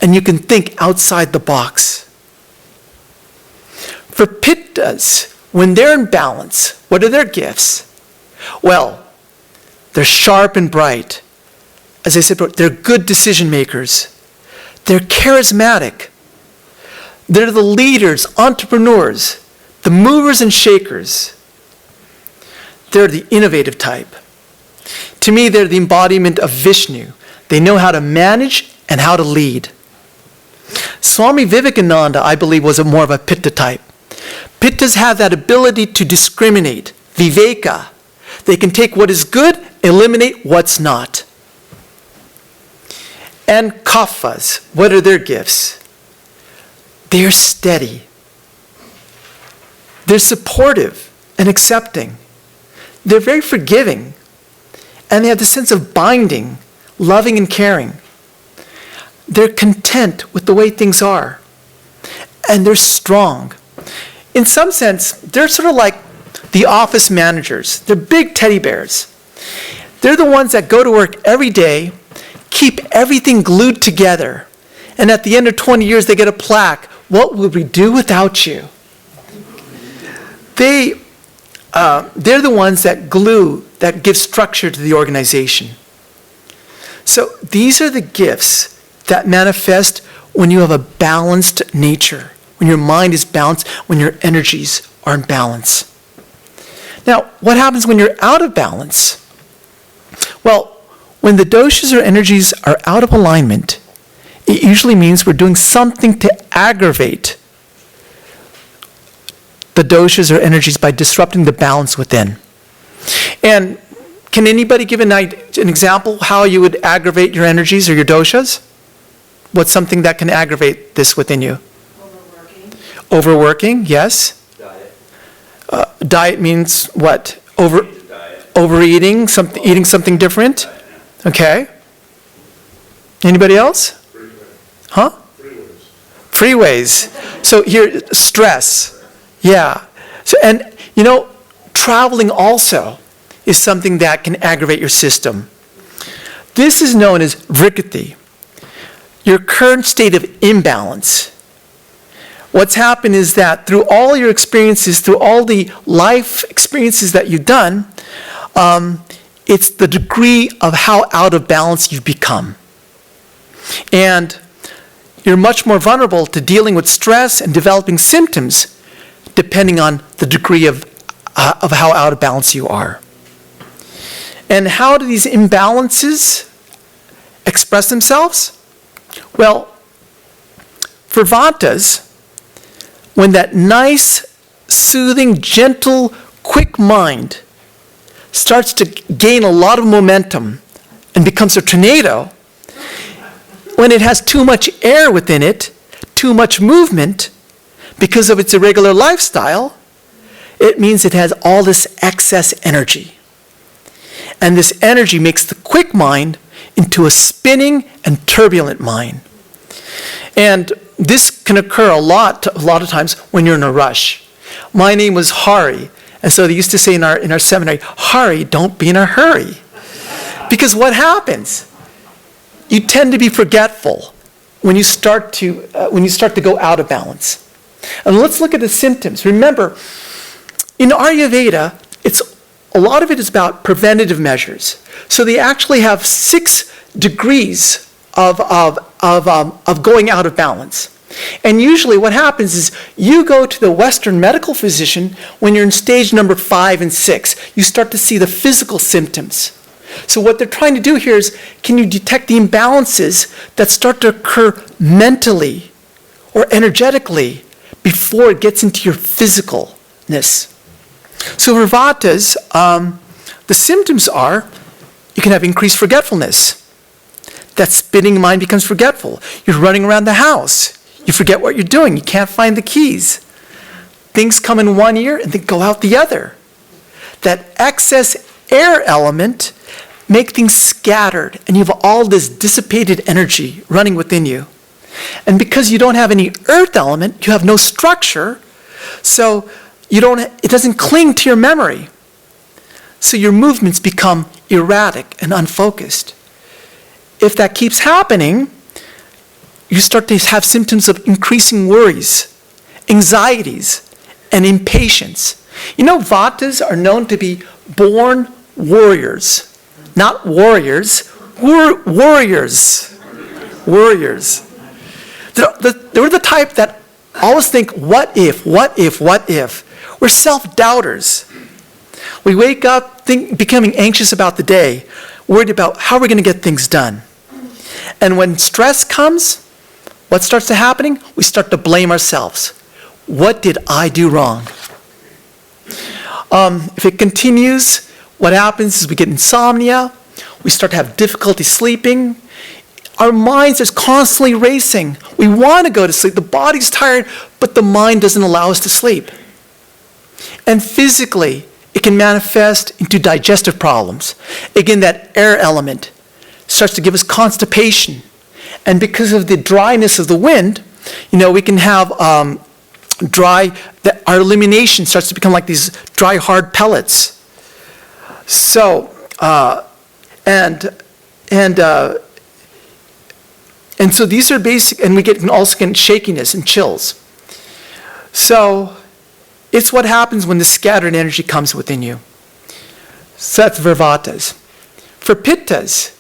and you can think outside the box. For Pittas, when they're in balance, what are their gifts? Well, they're sharp and bright. As I said, they're good decision makers. They're charismatic. They're the leaders, entrepreneurs, the movers and shakers. They're the innovative type. To me, they're the embodiment of Vishnu. They know how to manage and how to lead. Swami Vivekananda, I believe, was more of a Pitta type. Pittas have that ability to discriminate, viveka. They can take what is good, eliminate what's not. And Kaphas, what are their gifts? They're steady. They're supportive and accepting. They're very forgiving. And they have the sense of binding, loving and caring. They're content with the way things are. And they're strong. In some sense, they're sort of like the office managers. They're big teddy bears. They're the ones that go to work every day, keep everything glued together, and at the end of 20 years they get a plaque. What would we do without you? They're the ones that glue, that give structure to the organization. So these are the gifts that manifest when you have a balanced nature, when your mind is balanced, when your energies are in balance. Now, what happens when you're out of balance? Well, when the doshas or energies are out of alignment, it usually means we're doing something to aggravate the doshas or energies by disrupting the balance within. And can anybody give an example how you would aggravate your energies or your doshas? What's something that can aggravate this within you? Overworking, yes. Diet means what? Overeating, eating something different? Okay. Anybody else? Huh? Freeways. So here, stress. Yeah. So, and you know, traveling also is something that can aggravate your system. This is known as vrikkati, your current state of imbalance. What's happened is that through all your experiences, through all the life experiences that you've done, it's the degree of how out of balance you've become. And you're much more vulnerable to dealing with stress and developing symptoms depending on the degree of how out of balance you are. And how do these imbalances express themselves? Well, for Vatas, when that nice, soothing, gentle, quick mind starts to gain a lot of momentum and becomes a tornado, when it has too much air within it, too much movement, because of its irregular lifestyle, it means it has all this excess energy. And this energy makes the quick mind into a spinning and turbulent mind. And this can occur a lot of times when you're in a rush. My name was Hari, and so they used to say in our seminary, Hari, don't be in a hurry. Because what happens? You tend to be forgetful when you start to go out of balance. And let's look at the symptoms. Remember, in Ayurveda, a lot of it is about preventative measures. So they actually have 6 degrees of going out of balance. And usually what happens is you go to the Western medical physician when you're in stage number 5 and 6. You start to see the physical symptoms. So what they're trying to do here is, can you detect the imbalances that start to occur mentally or energetically before it gets into your physicalness? So for Vatas, the symptoms are, you can have increased forgetfulness. That spinning mind becomes forgetful. You're running around the house. You forget what you're doing. You can't find the keys. Things come in one ear and then go out the other. That excess air element make things scattered, and you have all this dissipated energy running within you. And because you don't have any earth element, you have no structure, so it doesn't cling to your memory. So your movements become erratic and unfocused. If that keeps happening, you start to have symptoms of increasing worries, anxieties, and impatience. You know, Vatas are known to be born warriors. Not warriors, warriors. Warriors. They're the type that always think, what if? We're self-doubters. We wake up becoming anxious about the day, worried about how we're going to get things done. And when stress comes, what starts to happening? We start to blame ourselves. What did I do wrong? If it continues, what happens is we get insomnia, we start to have difficulty sleeping, our minds is constantly racing. We want to go to sleep, the body's tired, but the mind doesn't allow us to sleep. And physically, it can manifest into digestive problems. Again, that air element starts to give us constipation. And because of the dryness of the wind, we can have our elimination starts to become like these dry, hard pellets. So, and so these are basic, and we can also get shakiness and chills. So it's what happens when the scattered energy comes within you. So that's for Vatas. For Pittas,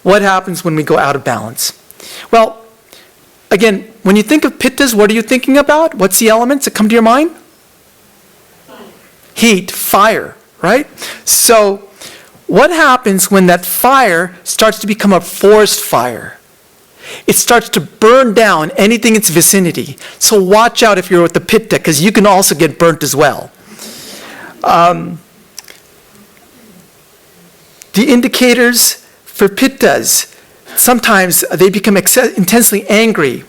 What happens when we go out of balance? Well, again, when you think of pittas, what are you thinking about? What's the elements that come to your mind? Heat, fire, right? So what happens when that fire starts to become a forest fire? It starts to burn down anything in its vicinity. So watch out if you're with the pitta, because you can also get burnt as well. The indicators for pittas, sometimes they become intensely angry.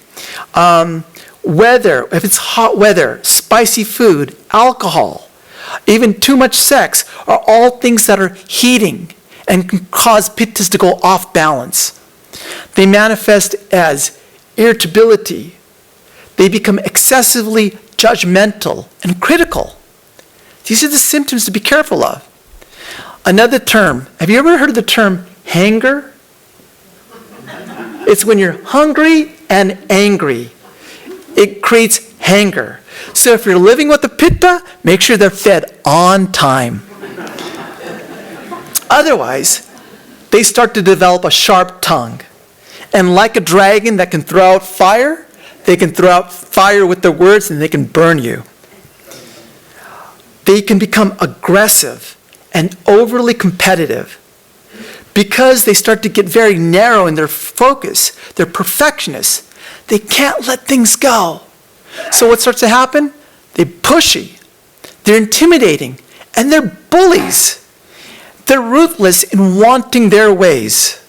Weather, if it's hot weather, spicy food, alcohol, even too much sex are all things that are heating and can cause pittas to go off balance. They manifest as irritability. They become excessively judgmental and critical. These are the symptoms to be careful of. Another term, have you ever heard of the term hanger? It's when you're hungry and angry. It creates hanger. So if you're living with a pitta, make sure they're fed on time. Otherwise, they start to develop a sharp tongue. And like a dragon that can throw out fire, they can throw out fire with their words and they can burn you. They can become aggressive and overly competitive because they start to get very narrow in their focus. They're perfectionists. They can't let things go. So what starts to happen? They're pushy, they're intimidating, and they're bullies. They're ruthless in wanting their ways.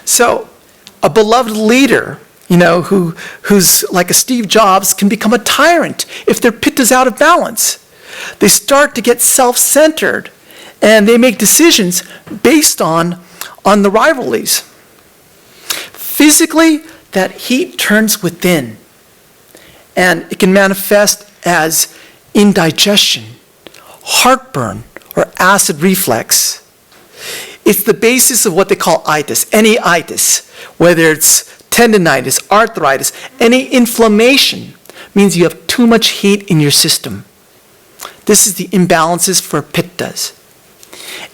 So a beloved leader, who's like a Steve Jobs, can become a tyrant if their pitta's out of balance. They start to get self-centered, and they make decisions based on the rivalries. Physically, that heat turns within, and it can manifest as indigestion, heartburn, or acid reflux. It's the basis of what they call itis, any itis, whether it's tendinitis, arthritis, any inflammation means you have too much heat in your system. This is the imbalances for pittas.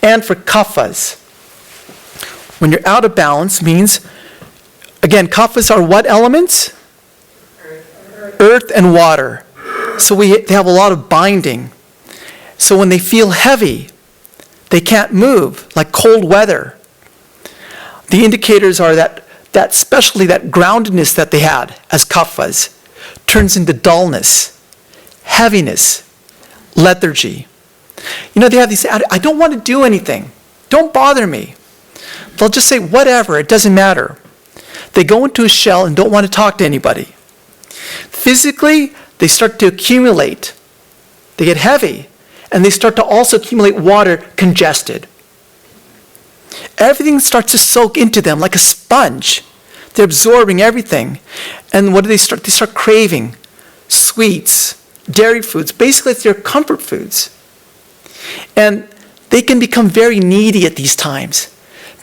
And for kaphas, when you're out of balance means, again, kaphas are what elements? Earth and water. So they have a lot of binding. So when they feel heavy, they can't move, like cold weather. The indicators are that especially that groundedness that they had as kaphas turns into dullness, heaviness, lethargy. They have these, I don't want to do anything. Don't bother me. They'll just say, whatever, it doesn't matter. They go into a shell and don't want to talk to anybody. Physically, they start to accumulate. They get heavy. And they start to also accumulate water, congested. Everything starts to soak into them like a sponge. They're absorbing everything. And what do they start? They start craving sweets, dairy foods. Basically, it's their comfort foods. And they can become very needy at these times.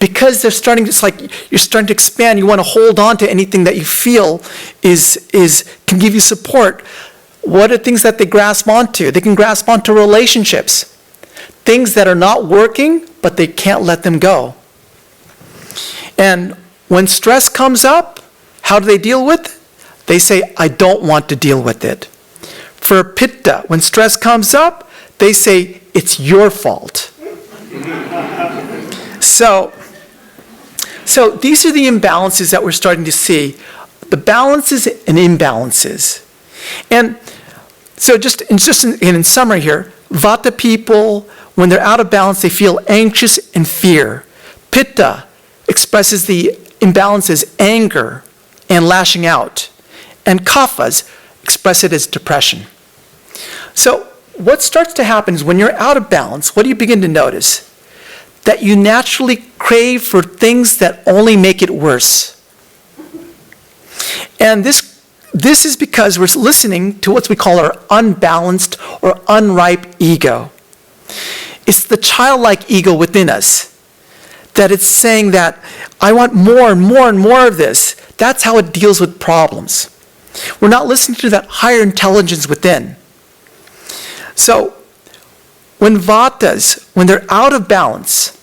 Because they're starting, it's like you're starting to expand. You want to hold on to anything that you feel can give you support. What are things that they grasp onto? They can grasp onto relationships. Things that are not working, but they can't let them go. And when stress comes up, how do they deal with it? They say, I don't want to deal with it. For pitta, when stress comes up, they say, it's your fault. So these are the imbalances that we're starting to see. The balances and imbalances. And so just in summary here, Vata people, when they're out of balance, they feel anxious and fear. Pitta expresses the imbalances, anger and lashing out. And kaphas express it as depression. So what starts to happen is when you're out of balance, what do you begin to notice? That you naturally crave for things that only make it worse. And this is because we're listening to what we call our unbalanced or unripe ego. It's the childlike ego within us that it's saying that I want more and more and more of this. That's how it deals with problems. We're not listening to that higher intelligence within. So when vatas, when they're out of balance,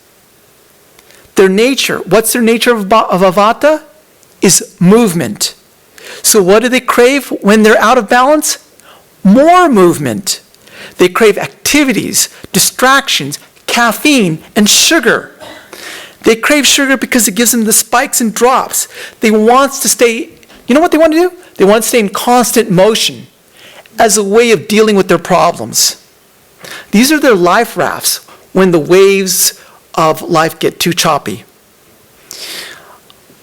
Their nature, what's their nature of a Vata? Is movement. So what do they crave when they're out of balance? More movement. They crave activities, distractions, caffeine, and sugar. They crave sugar because it gives them the spikes and drops. They want to stay, you know what they want to do? They want to stay in constant motion as a way of dealing with their problems. These are their life rafts when the waves of life get too choppy.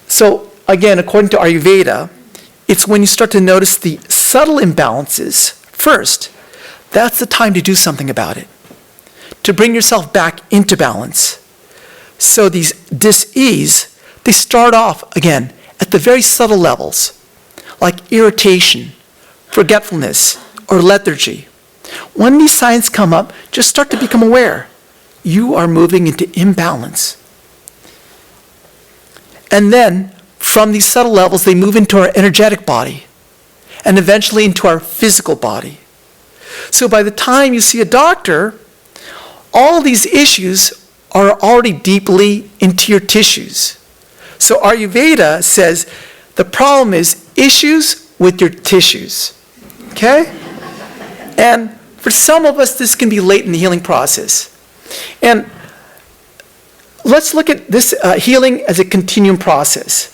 So again, according to Ayurveda, it's when you start to notice the subtle imbalances first, that's the time to do something about it, to bring yourself back into balance. So these dis-ease, they start off, again, at the very subtle levels, like irritation, forgetfulness, or lethargy. When these signs come up, just start to become aware. You are moving into imbalance. And then, from these subtle levels, they move into our energetic body, and eventually into our physical body. So by the time you see a doctor, all these issues are already deeply into your tissues. So Ayurveda says the problem is issues with your tissues. Okay? And for some of us, this can be late in the healing process. And let's look at this healing as a continuum process.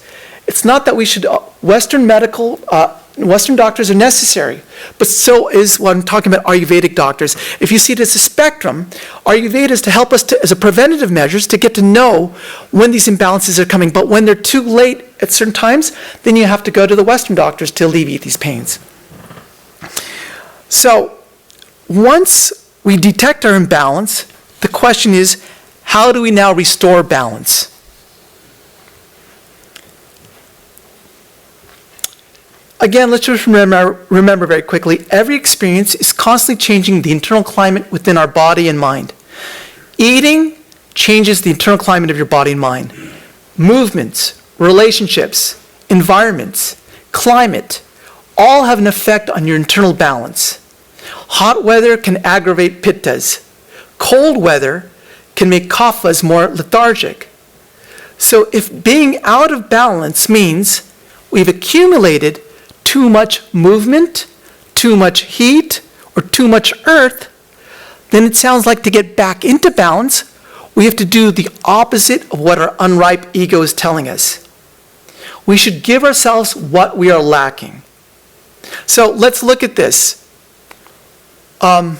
It's not that we should, Western doctors are necessary, but so is what I'm talking about Ayurvedic doctors. If you see it as a spectrum, Ayurveda is to help us as a preventative measures to get to know when these imbalances are coming. But when they're too late at certain times, then you have to go to the Western doctors to alleviate these pains. So once we detect our imbalance, the question is, how do we now restore balance? Again, let's just remember very quickly, every experience is constantly changing the internal climate within our body and mind. Eating changes the internal climate of your body and mind. Movements, relationships, environments, climate, all have an effect on your internal balance. Hot weather can aggravate pittas. Cold weather can make kaphas more lethargic. So if being out of balance means we've accumulated too much movement, too much heat, or too much earth, then it sounds like to get back into balance, we have to do the opposite of what our unripe ego is telling us. We should give ourselves what we are lacking. So let's look at this. I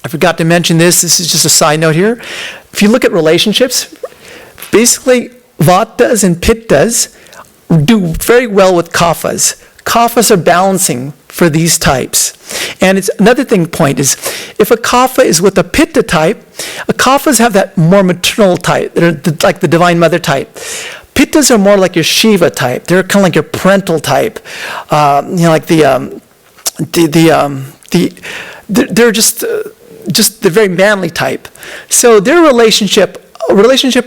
forgot to mention this. This is just a side note here. If you look at relationships, basically Vatas and Pittas do very well with Kaphas. Kaphas are balancing for these types. And it's another point is, if a Kapha is with a Pitta type, Kaphas have that more maternal type. They're like the Divine Mother type. Pittas are more like your Shiva type. They're kind of like your parental type. Like they're just the very manly type. So their relationship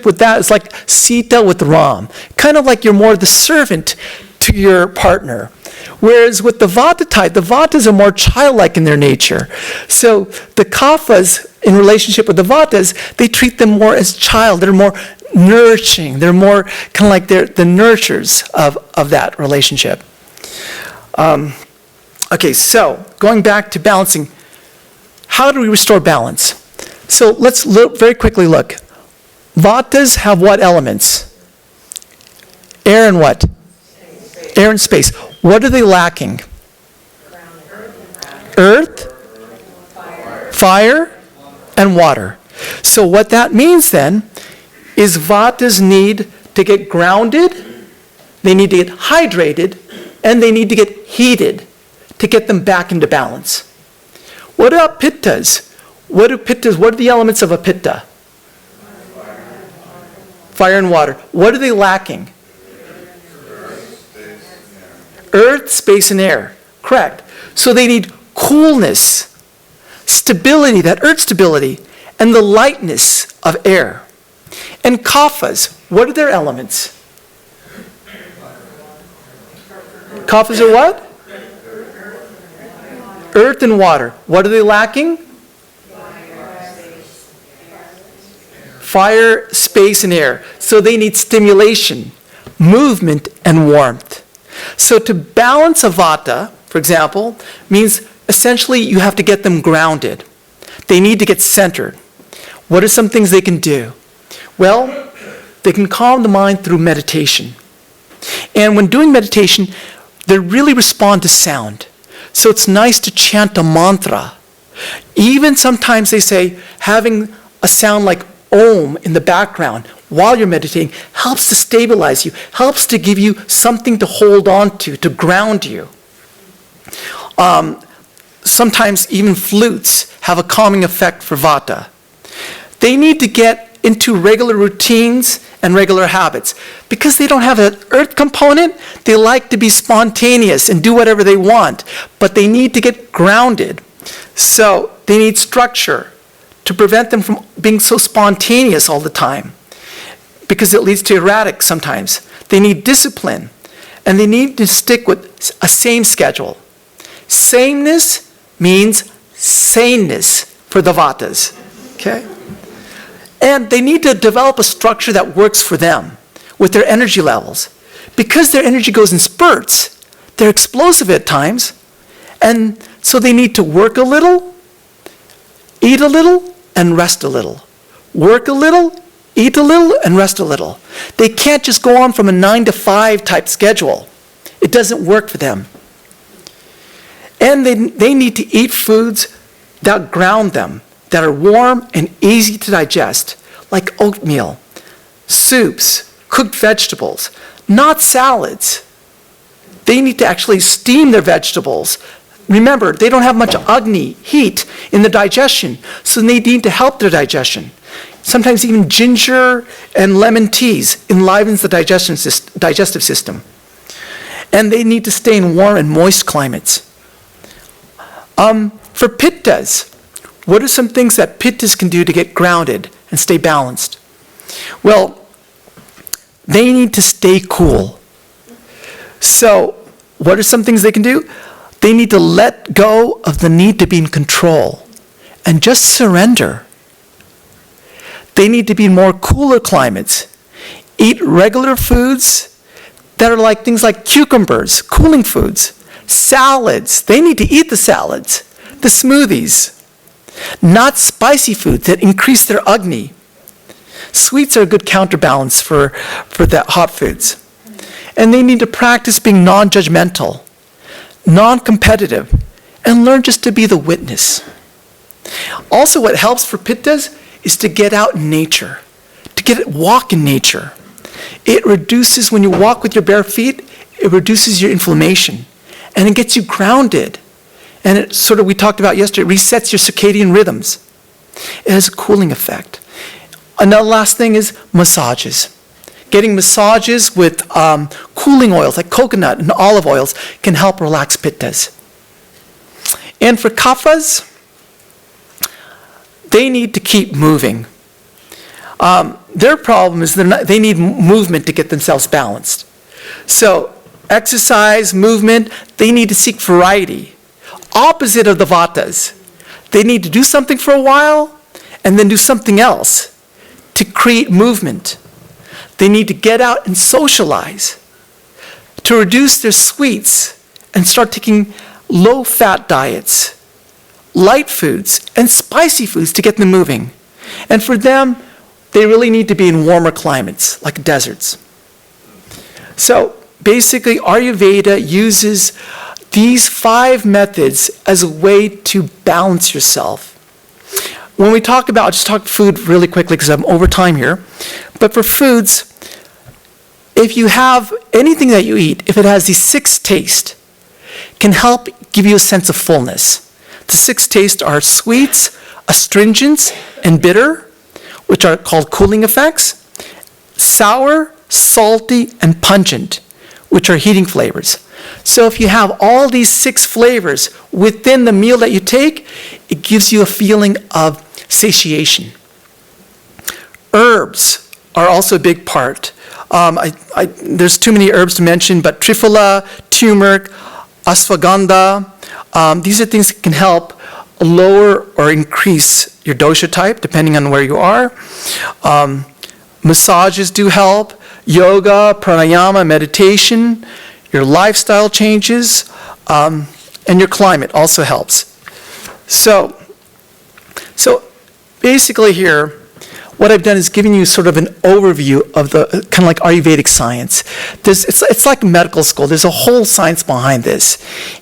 with that is like Sita with Ram, kind of like you're more the servant to your partner. Whereas with the Vata type, the Vatas are more childlike in their nature. So the Kaphas, in relationship with the Vatas, they treat them more as child. They're more nourishing. They're more kind of like they're the nurturers of that relationship. Okay, so going back to balancing, how do we restore balance? So let's very quickly look. Vatas have what elements? Air and what? Air and space. What are they lacking? Earth, fire, and water. So what that means then is Vatas need to get grounded, they need to get hydrated, and they need to get heated to get them back into balance. What about Pittas? What are the elements of a Pitta? Fire and water. What are they lacking? Earth, space, and air. Correct. So they need coolness, stability, that earth stability, and the lightness of air. And Kaphas, what are their elements? Kaphas are what? Earth and water. What are they lacking? fire, space, and air. So they need stimulation, movement, and warmth. So to balance a Vata, for example, means essentially you have to get them grounded. They need to get centered. What are some things they can do? Well, they can calm the mind through meditation. And when doing meditation, they really respond to sound. So it's nice to chant a mantra. Even sometimes they say having a sound like Om in the background while you're meditating helps to stabilize you, helps to give you something to hold on to ground you. Sometimes even flutes have a calming effect for Vata. They need to get into regular routines and regular habits. Because they don't have an earth component, they like to be spontaneous and do whatever they want, but they need to get grounded. So they need structure to prevent them from being so spontaneous all the time, because it leads to erratic sometimes. They need discipline, and they need to stick with a same schedule. Sameness means saneness for the Vatas, okay? And they need to develop a structure that works for them with their energy levels. Because their energy goes in spurts, they're explosive at times, and so they need to work a little, eat a little, and rest a little. Work a little, eat a little, and rest a little. They can't just go on from a 9 to 5 type schedule. It doesn't work for them. And they need to eat foods that ground them, that are warm and easy to digest, like oatmeal, soups, cooked vegetables, not salads. They need to actually steam their vegetables. Remember, they don't have much Agni, heat, in the digestion, so they need to help their digestion. Sometimes even ginger and lemon teas enlivens the digestive system. And they need to stay in warm and moist climates. For Pittas, what are some things that Pittas can do to get grounded and stay balanced? Well, they need to stay cool. So, what are some things they can do? They need to let go of the need to be in control and just surrender. They need to be in more cooler climates. Eat regular foods that are like things like cucumbers, cooling foods, salads. They need to eat the salads, the smoothies. Not spicy foods that increase their Agni. Sweets are a good counterbalance for the hot foods. And they need to practice being non-judgmental, non-competitive, and learn just to be the witness. Also, what helps for Pittas is to get out in nature, walk in nature. It reduces, when you walk with your bare feet, it reduces your inflammation, and it gets you grounded. And it sort of, we talked about yesterday, it resets your circadian rhythms. It has a cooling effect. Another last thing is massages. Getting massages with cooling oils like coconut and olive oils can help relax Pittas. And for Kaphas, they need to keep moving. Their problem is they need movement to get themselves balanced. So exercise, movement, they need to seek variety. Opposite of the Vatas. They need to do something for a while and then do something else to create movement. They need to get out and socialize, to reduce their sweets and start taking low-fat diets, light foods, and spicy foods to get them moving. And for them, they really need to be in warmer climates, like deserts. So basically, Ayurveda uses these 5 methods as a way to balance yourself. When we talk about, I'll just talk food really quickly because I'm over time here. But for foods, if you have anything that you eat, if it has these 6 tastes, can help give you a sense of fullness. The 6 tastes are sweets, astringents, and bitter, which are called cooling effects, sour, salty, and pungent, which are heating flavors. So if you have all these 6 flavors within the meal that you take, it gives you a feeling of satiation. Herbs are also a big part. There's too many herbs to mention, but triphala, turmeric, ashwagandha, these are things that can help lower or increase your dosha type, depending on where you are. Massages do help. Yoga, pranayama, meditation, your lifestyle changes, and your climate also helps. So basically here, what I've done is giving you sort of an overview of the kind of like Ayurvedic science. It's like medical school. There's a whole science behind this.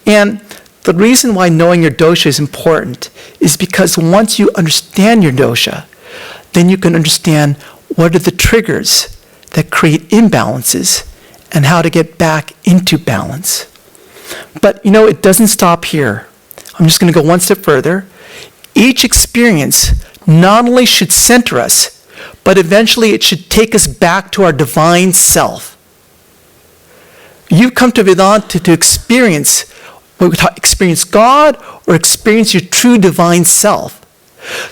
And the reason why knowing your dosha is important is because once you understand your dosha, then you can understand what are the triggers that create imbalances and how to get back into balance. But it doesn't stop here. I'm just going to go one step further. Each experience not only should center us, but eventually it should take us back to our divine self. You come to Vedanta to experience God or experience your true divine self.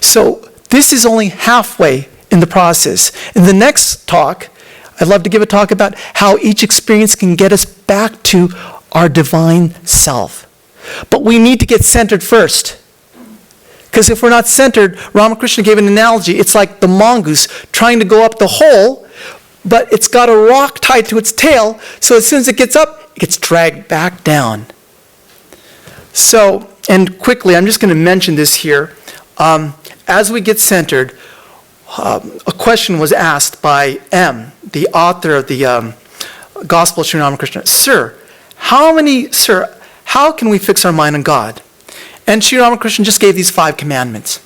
So this is only halfway in the process. In the next talk, I'd love to give a talk about how each experience can get us back to our divine self. But we need to get centered first. Because if we're not centered, Ramakrishna gave an analogy. It's like the mongoose trying to go up the hole, but it's got a rock tied to its tail, so as soon as it gets up, it gets dragged back down. So, and quickly, I'm just going to mention this here. As we get centered, a question was asked by M, the author of the Gospel of Sri Ramakrishna. Sir, how can we fix our mind on God? And Sri Ramakrishna just gave these 5 commandments.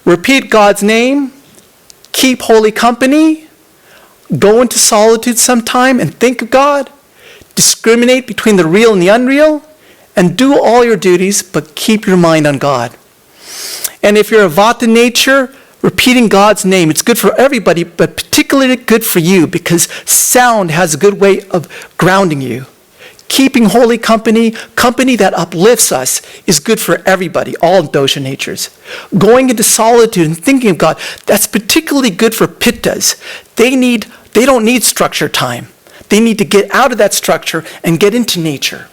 Repeat God's name, keep holy company, go into solitude sometime and think of God, discriminate between the real and the unreal, and do all your duties, but keep your mind on God. And if you're a Vata nature, repeating God's name, it's good for everybody, but particularly good for you because sound has a good way of grounding you. Keeping holy company that uplifts us, is good for everybody, all dosha natures. Going into solitude and thinking of God, that's particularly good for Pittas. They don't need structure time. They need to get out of that structure and get into nature.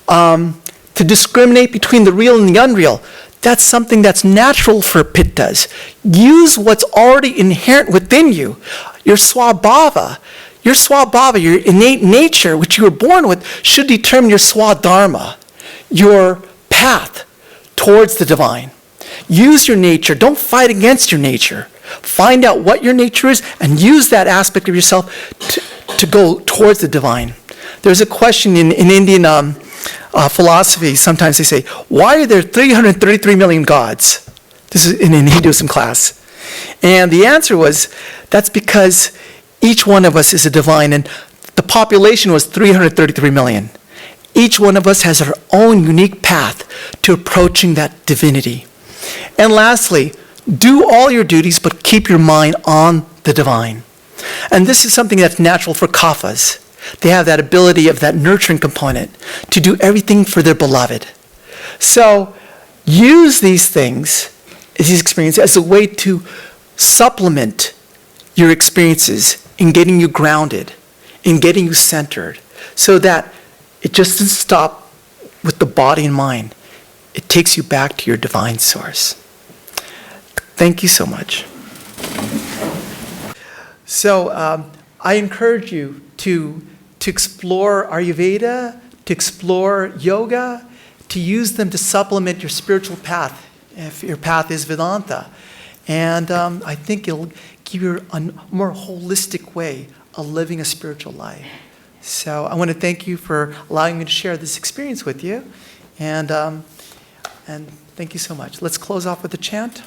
To discriminate between the real and the unreal, that's something that's natural for Pittas. Use what's already inherent within you, your swabhava. Your swabhava, your innate nature, which you were born with, should determine your swadharma, your path towards the divine. Use your nature. Don't fight against your nature. Find out what your nature is and use that aspect of yourself to go towards the divine. There's a question in Indian philosophy. Sometimes they say, why are there 333 million gods? This is in Hinduism class. And the answer was, that's because each one of us is a divine, and the population was 333 million. Each one of us has our own unique path to approaching that divinity. And lastly, do all your duties, but keep your mind on the divine. And this is something that's natural for Kaphas. They have that ability of that nurturing component to do everything for their beloved. So use these things, these experiences, as a way to supplement your experiences in getting you grounded, in getting you centered, so that it just doesn't stop with the body and mind. It takes you back to your divine source. Thank you so much. So I encourage you to explore Ayurveda, to explore yoga, to use them to supplement your spiritual path, if your path is Vedanta. And I think it'll give you a more holistic way of living a spiritual life. So I want to thank you for allowing me to share this experience with you. And thank you so much. Let's close off with a chant.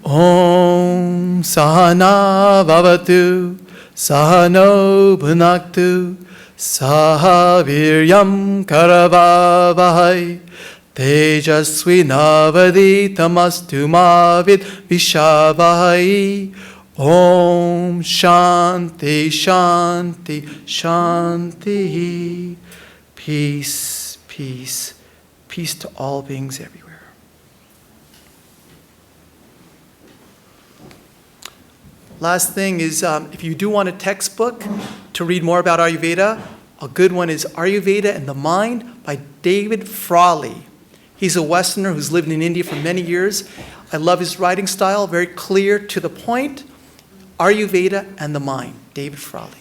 Om Sahana Bhavatu Sahano Bhunaktu Saha Viryam Karavavahai Tejasvi Navaditamastu Mavid Vishavahai. Om Shanti Shanti Shanti. Peace, peace, peace to all beings everywhere. Last thing is, if you do want a textbook to read more about Ayurveda, A good one is Ayurveda and the Mind by David Frawley. He's a Westerner who's lived in India for many years. I love his writing style, very clear, to the point. Ayurveda and the Mind, David Frawley.